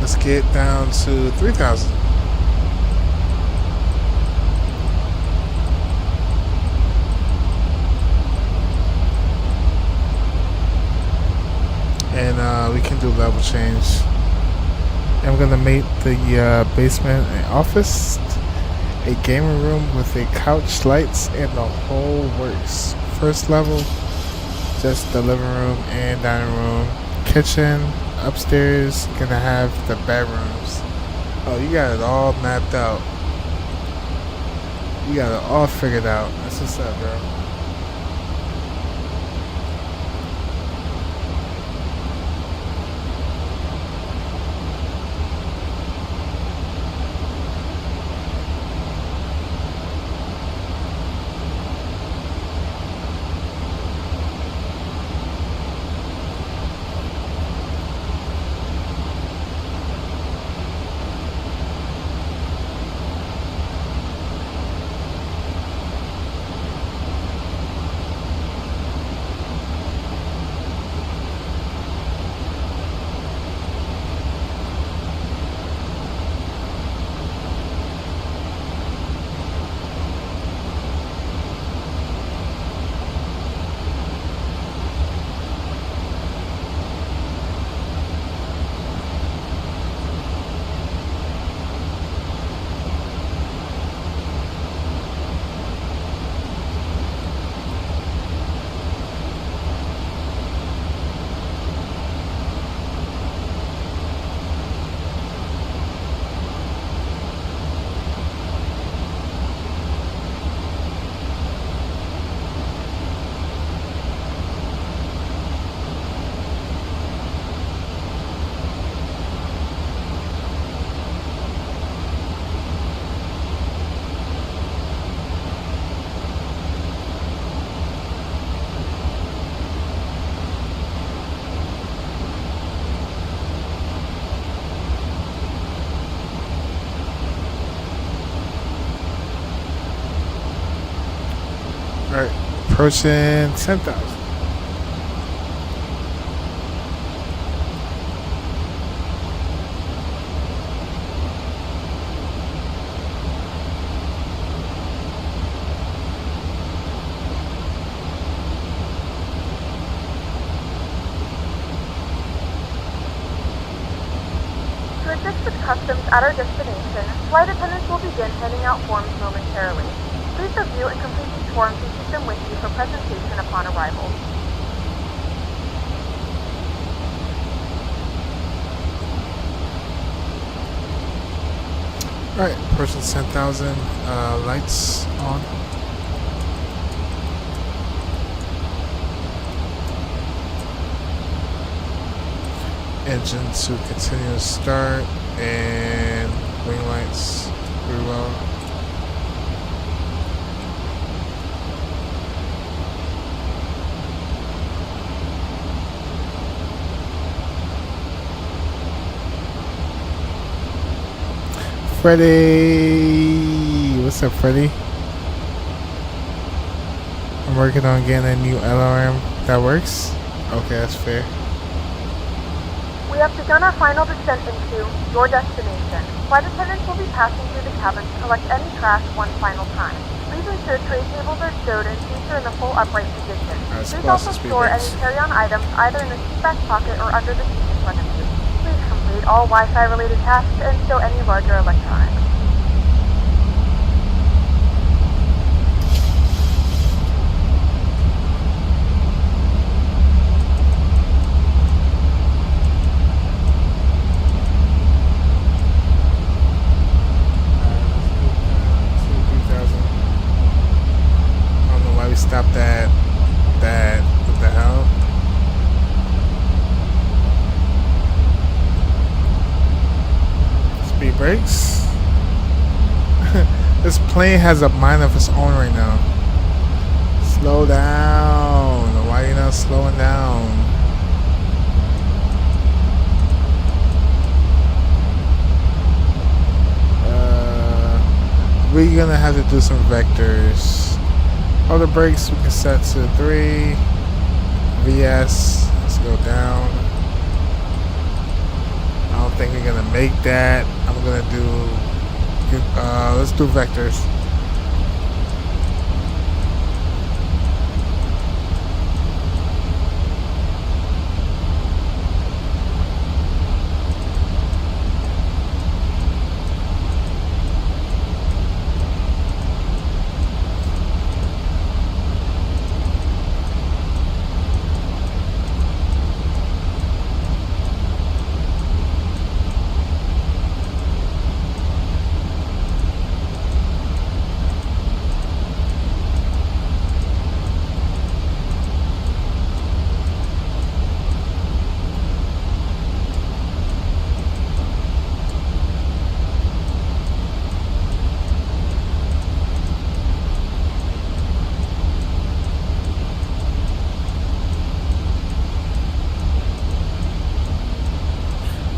Let's get down to 3,000. And we can do level change. And we're gonna make the basement an office, a gaming room with a couch, lights, and the whole works. First level, just the living room and dining room, kitchen. Upstairs, gonna have the bedrooms. Oh, you got it all mapped out. You got it all figured out. That's what's up, bro. Alright, approaching 10,000. To assist with customs at our destination, flight attendants will begin handing out forms momentarily. Please review and complete these forms and keep them with you for presentation upon arrival. Alright, approaching 10,000, lights on. Engine to continue to start, and wing lights very well. Freddie! What's up, Freddie? I'm working on getting a new LRM that works. Okay, that's fair. We have begun our final descent into your destination. Flight attendants will be passing through the cabin to collect any trash one final time. Please ensure tray tables are stowed and seats are in the full upright position. Please also store any carry-on items either in the seat back pocket or under the seat in front of you. Please complete all Wi-Fi related tasks and stow any larger electronics. Stop that, what the hell? Speed brakes. This plane has a mind of its own right now. Slow down. Why are you not slowing down? We're gonna have to do some vectors. All the brakes we can set to 3. VS, let's go down. I don't think we're gonna make that. I'm gonna do, let's do vectors.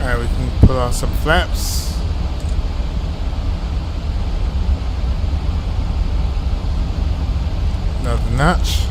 Alright, we can put on some flaps. Another notch.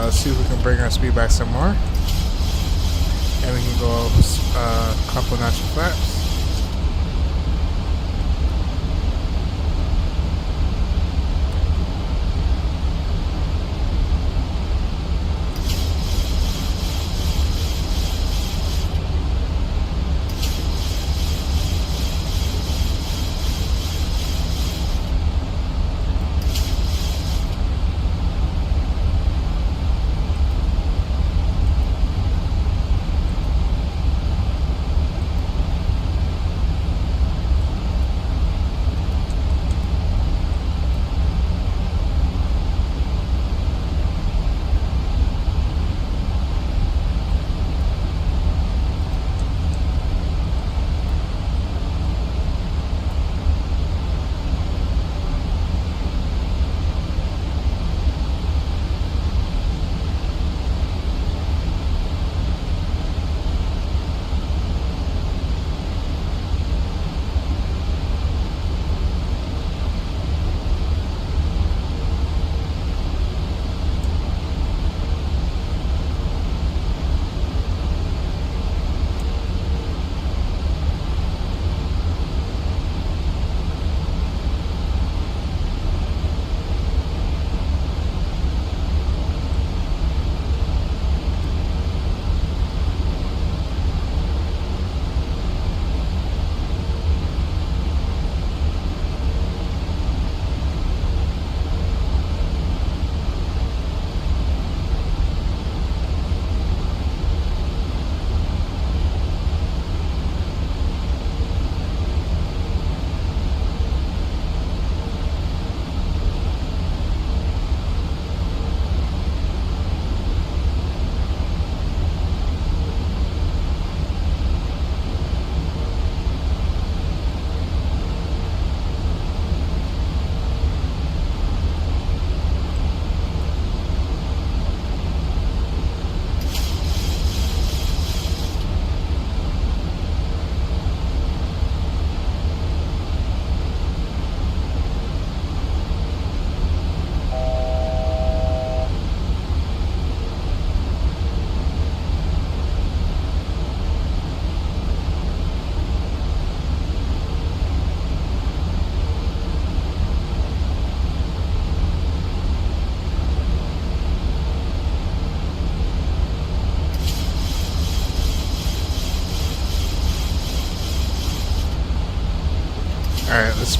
Let's see if we can bring our speed back some more. And we can go a couple notch flaps.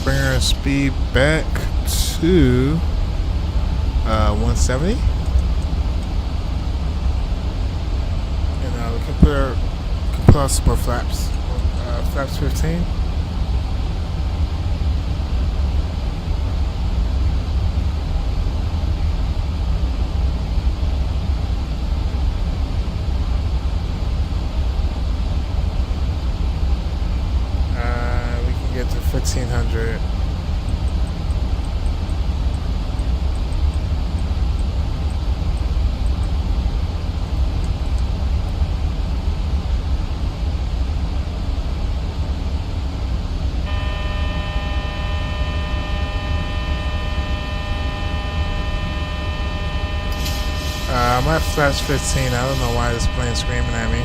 bring our speed back to 170. And we can put our support flaps. Flaps 15. We can get to 1500. I'm at flash 15. I don't know why this plane's screaming at me.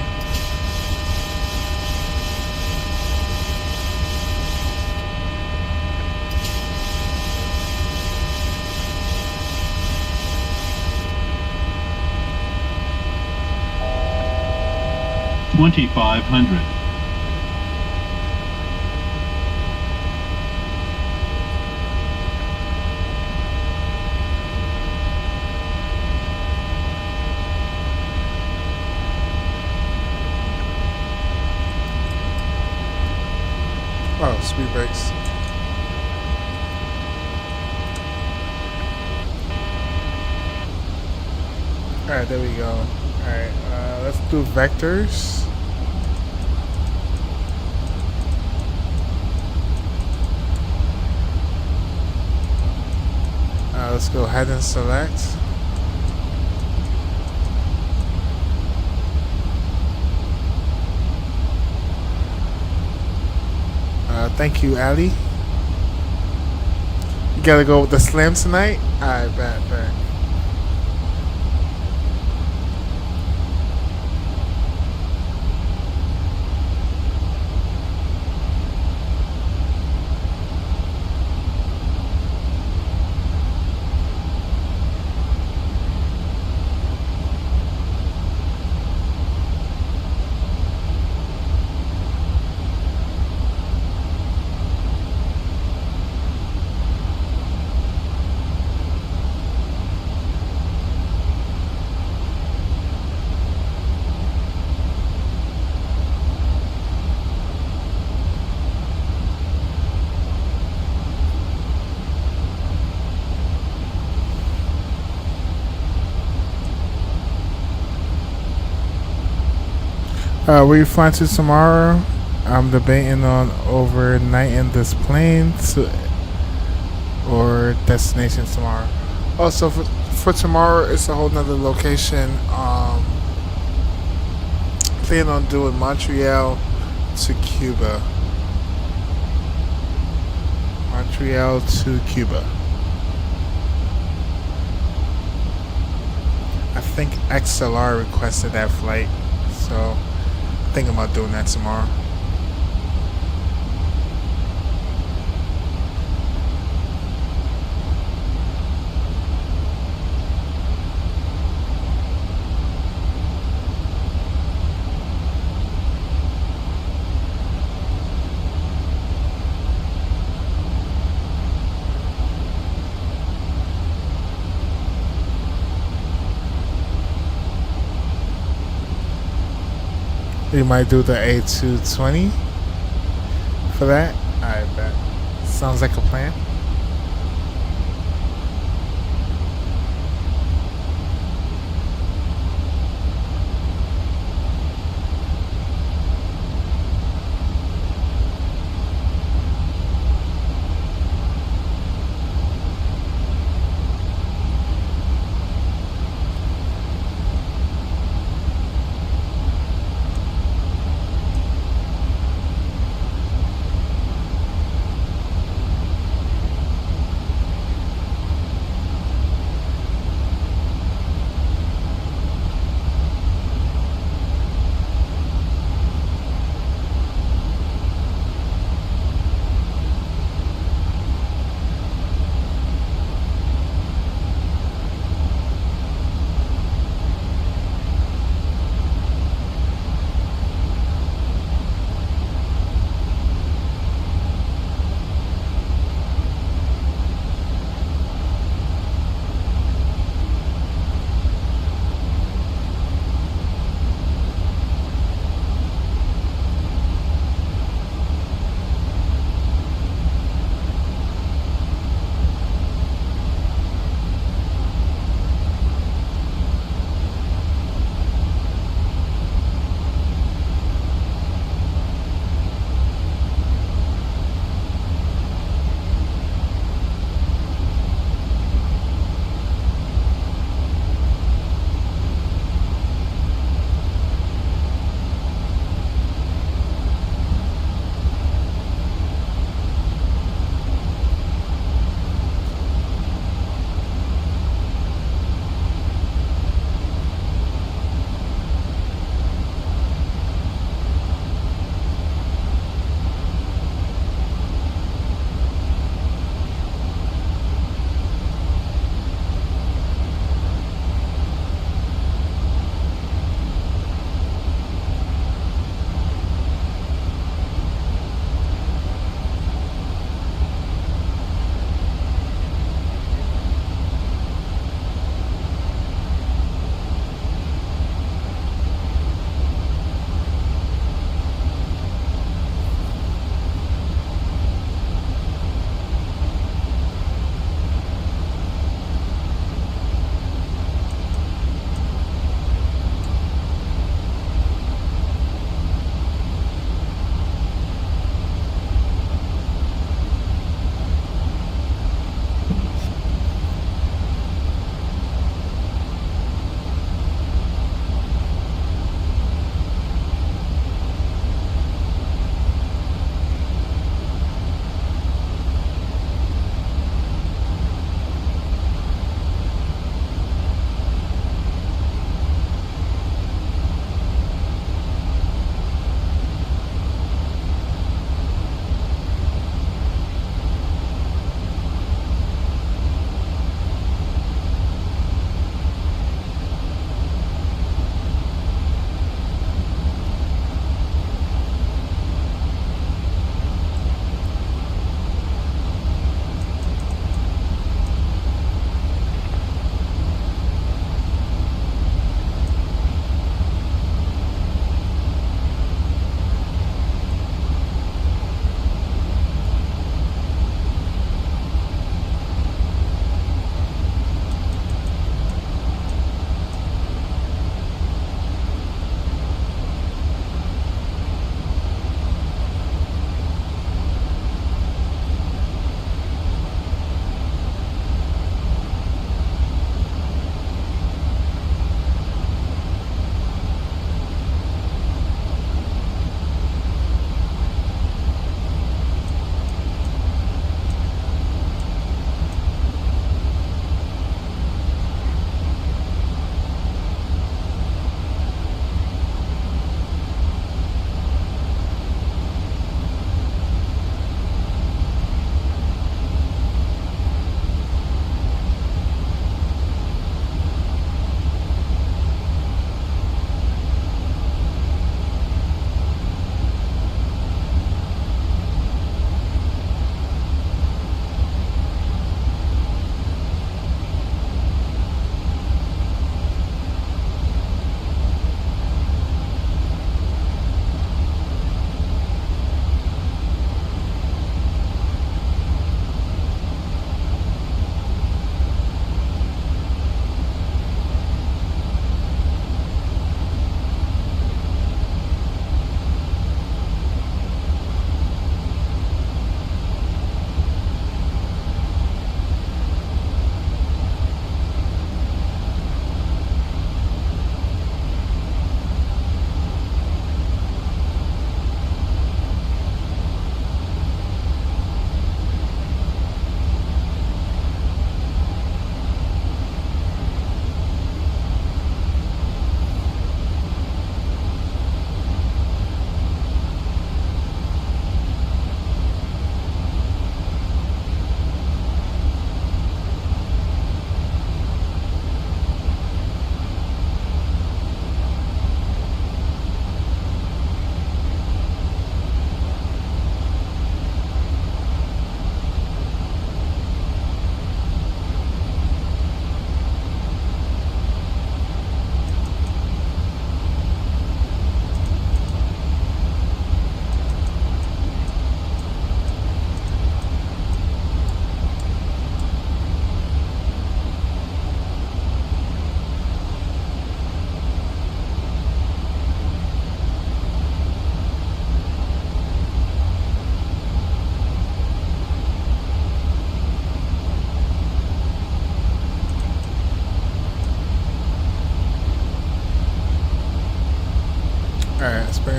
$2,500. Oh, speed brakes. Alright, there we go. Alright, let's do vectors. Let's go ahead and select. Thank you, Ali. You gotta go with the slam tonight? Alright, bet. Where you flying to tomorrow? I'm debating on overnighting this plane or destination tomorrow. Also, for tomorrow, it's a whole nother location. Plan on doing Montreal to Cuba. Montreal to Cuba. I think XLR requested that flight, so thinking about doing that tomorrow. We might do the A220 for that. I bet. Sounds like a plan.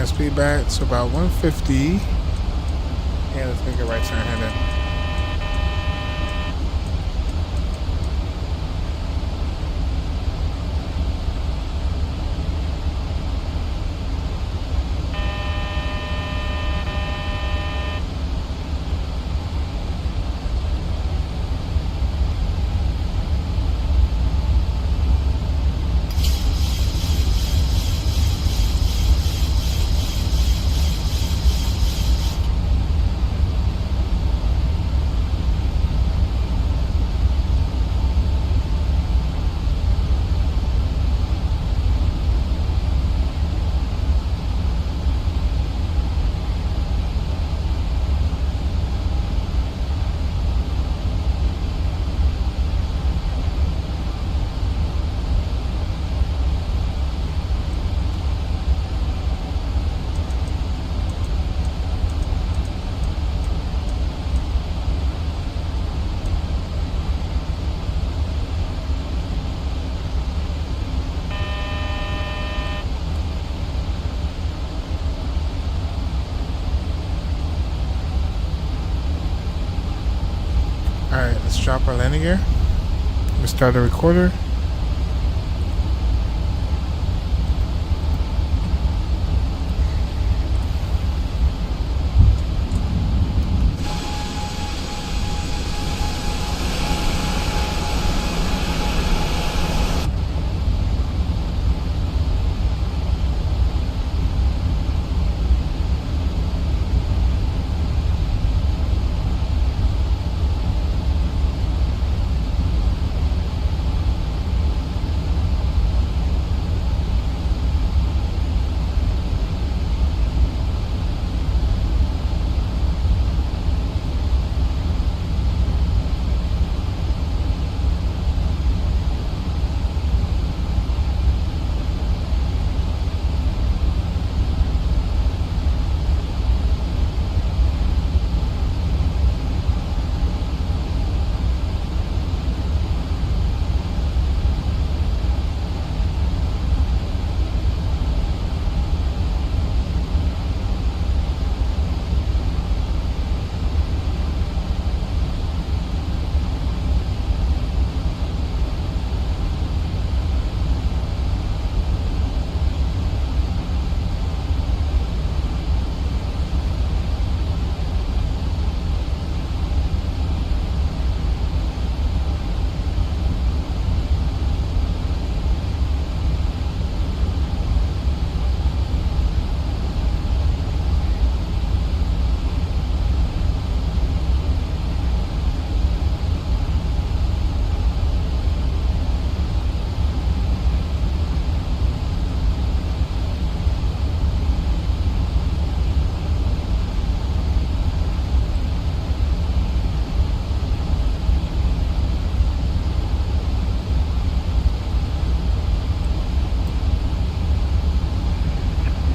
our speed back to about 150. And let's make a right turn heading. Alright, let's drop our landing gear. We start the recorder.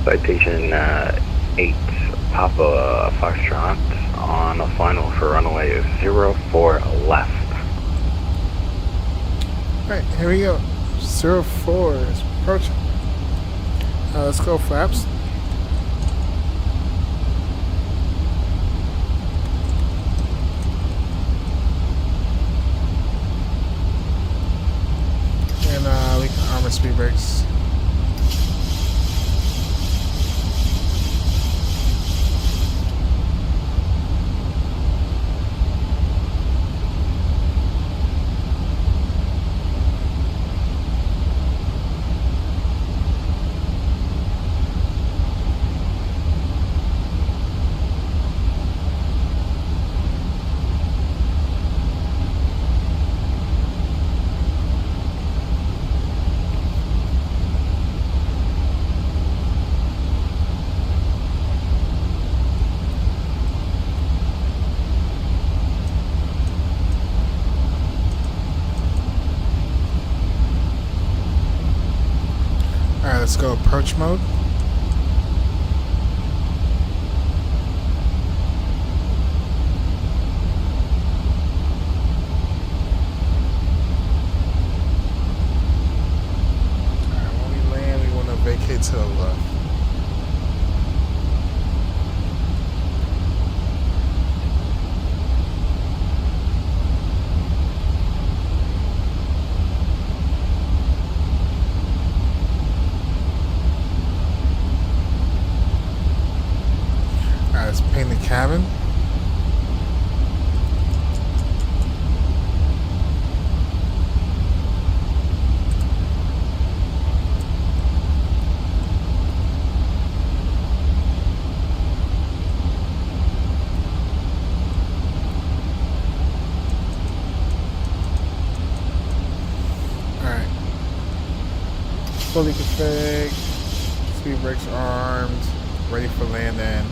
Citation 8 Papa Foxtrot on a final for runway 04 left. Alright, here we go. 04 is approaching. Let's go flaps. And we can armor speed brakes. Alright, let's go approach mode. Alright, when we land, we want to vacate to the left. Fully config. Speed brakes armed. Ready for landing.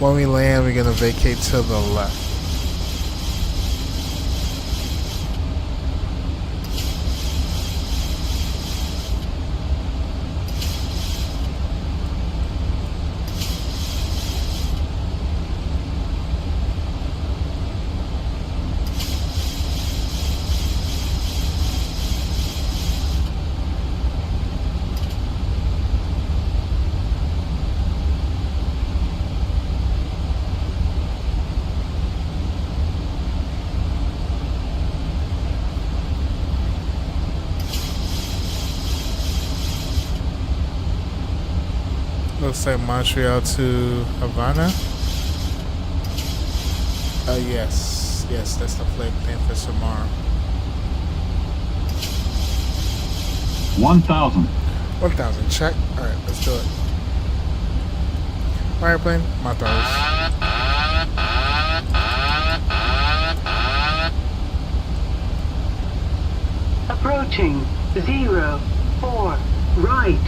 When we land, we're going to vacate to the left. Looks like Montreal to Havana. Yes, that's the flight plan for tomorrow. 1,000. 1,000, check. Alright, let's do it. Airplane, my throttles. Approaching 04 right.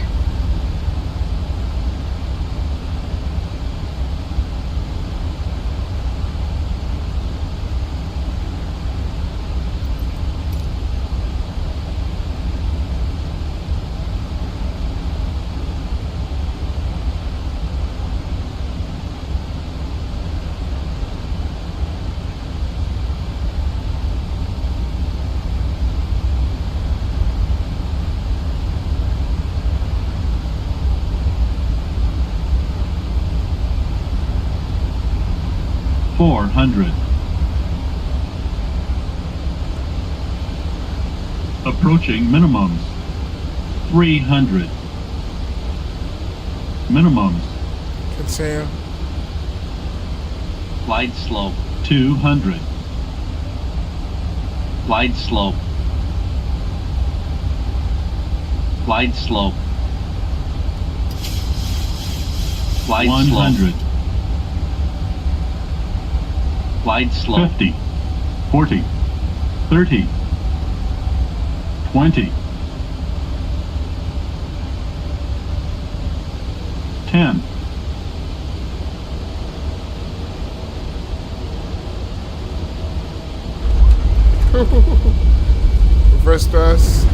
$400. Approaching minimums. 300. Minimums. Continue. Glide slope. 200. Glide slope. Glide slope. Glide 100. Slope. Glide slope. 50. 40. 30. 20. 10. Reverse thrust.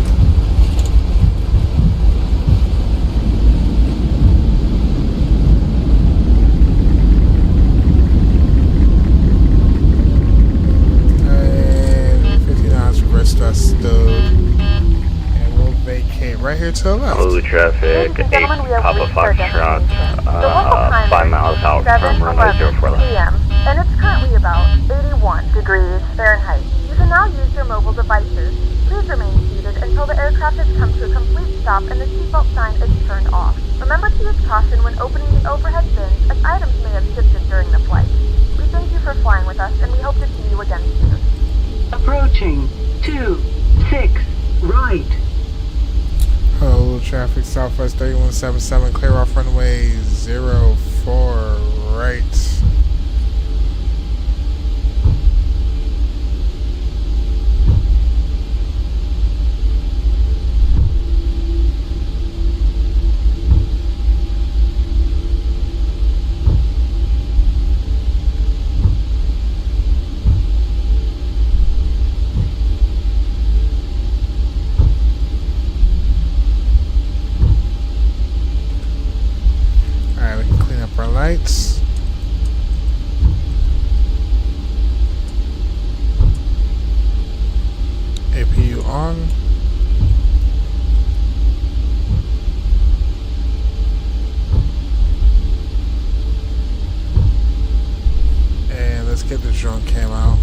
And 50 knots reverse thrust stowed. And we'll vacate right here to the left. Blue traffic, 8 Papa Foxtrot, 5 miles out from runway 04 left. PM, and it's currently about 81 degrees Fahrenheit. You can now use your mobile devices. Please remain seated until the aircraft has come to a complete stop and the seatbelt sign is turned off. Remember to use caution when opening the overhead bins, as items may have shifted during the flight. We thank you for flying with us, and we hope to see you again soon. Approaching 26 right. Hello, traffic, Southwest 3177, clear off runway 04 right. Lights. APU on. And let's get the drone cam out.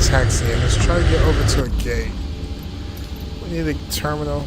taxi and let's try to get over to a gate. We need a terminal.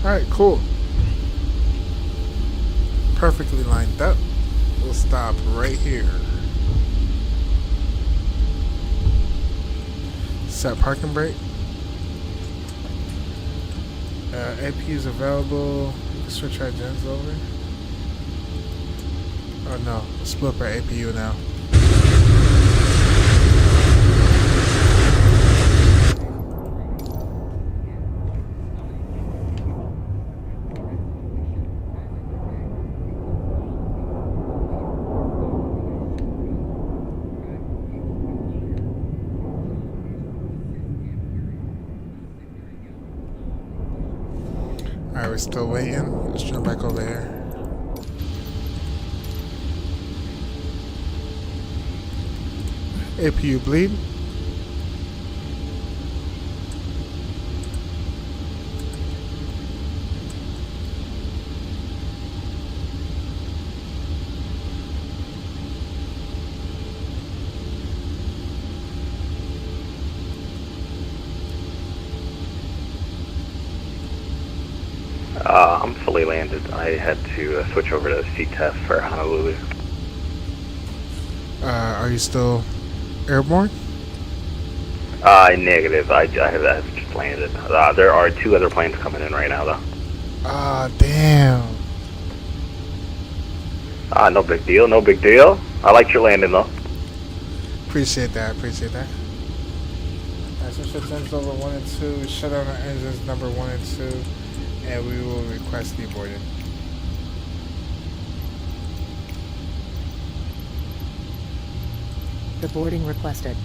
Alright, cool. Perfectly lined up. We'll stop right here. Set parking brake. AP is available. We can switch our gens over. Oh no, let's split up our APU now. Alright, we're still waiting. Let's jump back over here. APU bleed. I'm fully landed. I had to switch over to seat test for Honolulu. Are you still airborne? Negative. I have just landed. There are 2 other planes coming in right now, though. Ah, damn. No big deal. No big deal. I liked your landing, though. Appreciate that. Appreciate that. Alright, so shut engines over 1 and 2. Shut down our engines number 1 and 2. And we will request deboarding. Deboarding requested.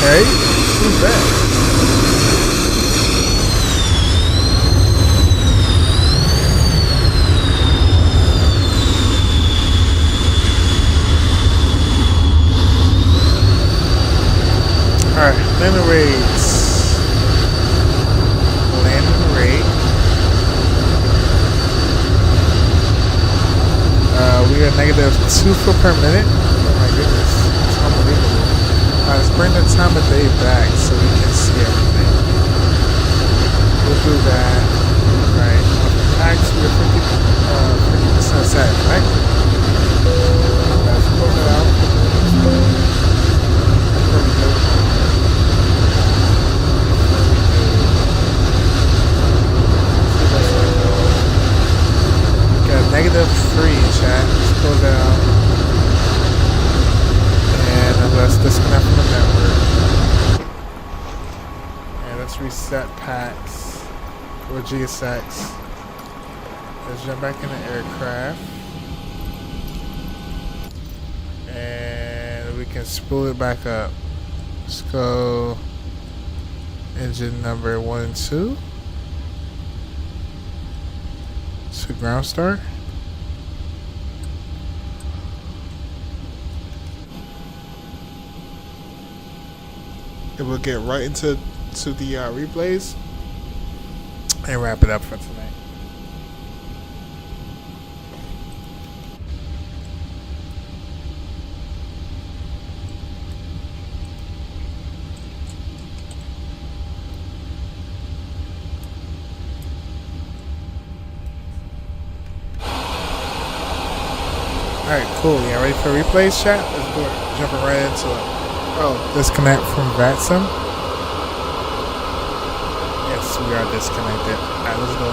Okay, who's that? Alright, landing rates. Landing rate. We are -2 foot per minute. Oh my goodness, it's unbelievable. Let's bring the time of day back so we can see everything. We'll do that. Right. Packs, we're 50% set, right? Let's pull it out. Got -3, chat. Let's pull that out. And let's disconnect from the network. And let's reset packs or GSX. Let's jump back in the aircraft. And we can spool it back up. Let's go engine number 1 and 2 to ground start. It will get right into the replays and wrap it up for tonight. Alright, cool. Y'all ready for replays, chat? Let's do it. Jumping right into it. Oh, disconnect from VATSIM. Yes, we are disconnected. Alright, let's go.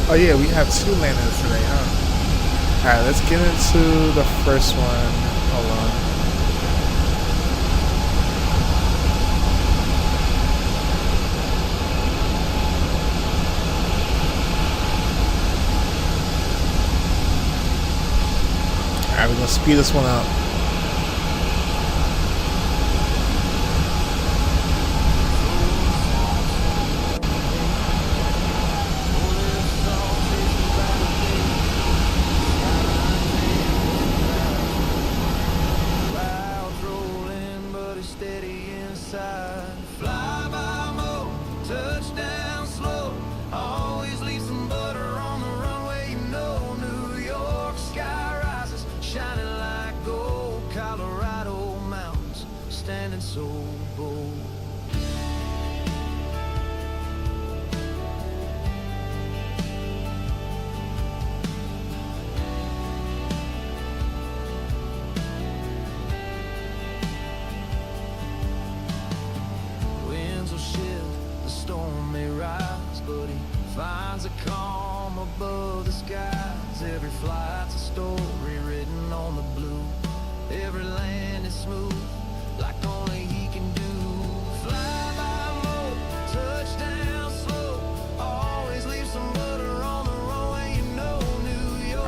Oh yeah, we have 2 landings today, huh? Alright, let's get into the first one. Hold on. Alright, we're gonna speed this one up.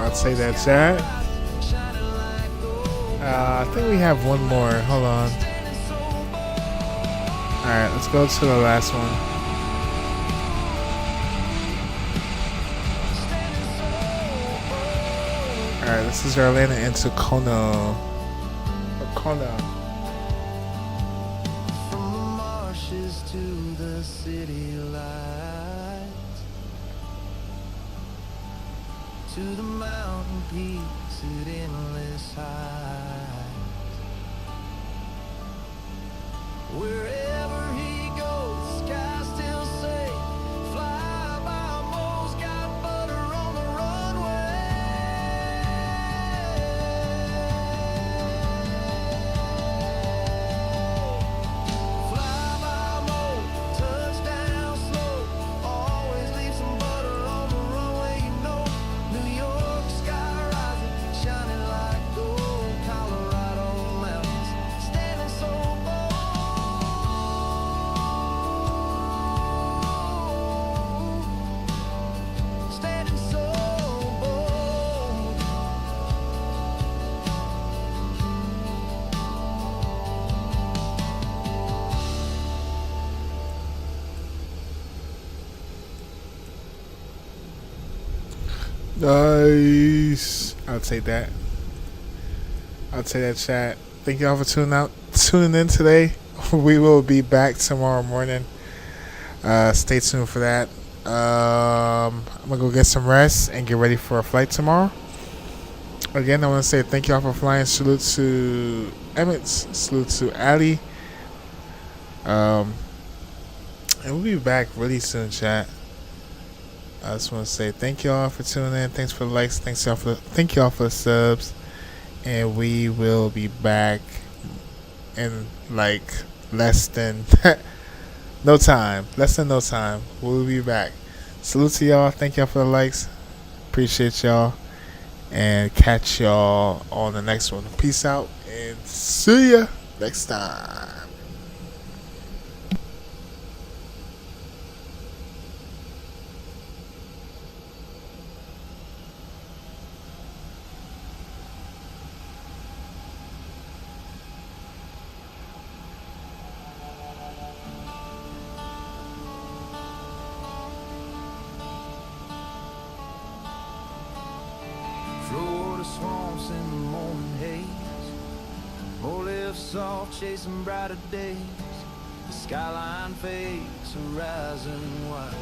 I'd say that's that. I think we have one more. Hold on. Alright, let's go to the last one. Alright, this is our landing into Kono. Kono. From the marshes to the city lights, to the mountain peaks at endless heights. Wherever he goes, the sky's still safe. Fly by moles, got butter on the runway. Fly by moles, touchdown slow. Always leave some butter on the runway, you know. New York sky rising, shining like gold. Colorado mountains, standing so bold. Standing so bold. Nice. I'll take that. I'll take that, chat. Thank y'all for tuning in today. We will be back tomorrow morning. Stay tuned for that. I'm gonna go get some rest and get ready for a flight tomorrow. Again, I want to say thank y'all for flying. Salute to Emmett. Salute to Ali. And we'll be back really soon, chat. I just want to say thank y'all for tuning in. Thanks for the likes. Thank y'all for the subs. And we will be back in like less than no time. Less than no time. We'll be back. Salute to y'all. Thank y'all for the likes. Appreciate y'all. and catch y'all on the next one. Peace out and see ya next time. Florida swamps in the morning haze. More lifts soft, chasing brighter days. The skyline fades, horizon wide.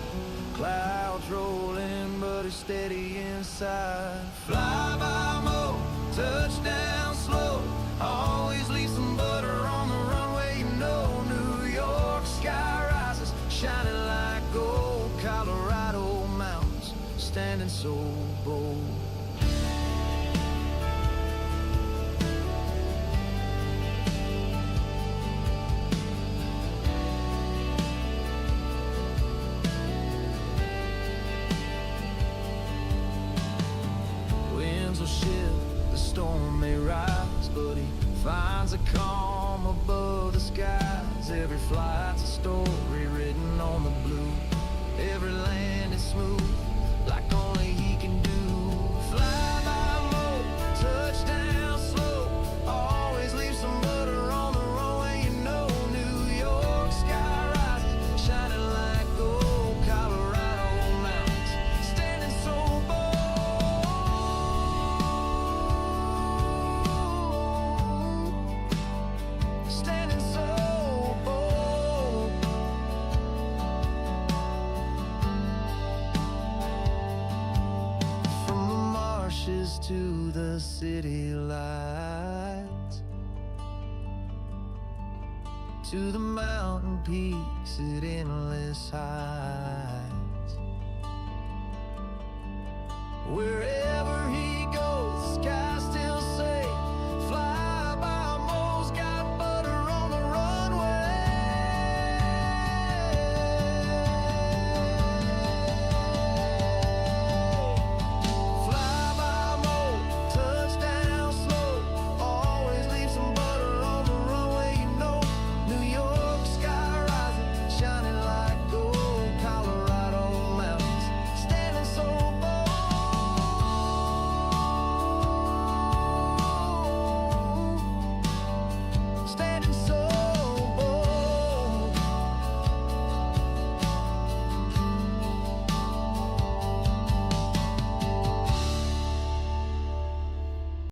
Clouds rolling, but it's steady inside. Fly by mode, touchdown slow. Always leave some butter on the runway, you know. New York sky rises, shining like gold. Colorado mountains, standing so bold. Winds will shift, the storm may rise, but he finds a calm above the skies. Every flight's a story written on the blue. Every land is smooth, like only he can do. Fly by mode, touchdown slow. Always leave some butter on the runway, you know. New York sky rises, shining like gold. Colorado mountains, standing so bold. Standing so bold. From the marshes to the city lights, to the mountain peaks at endless heights. Wherever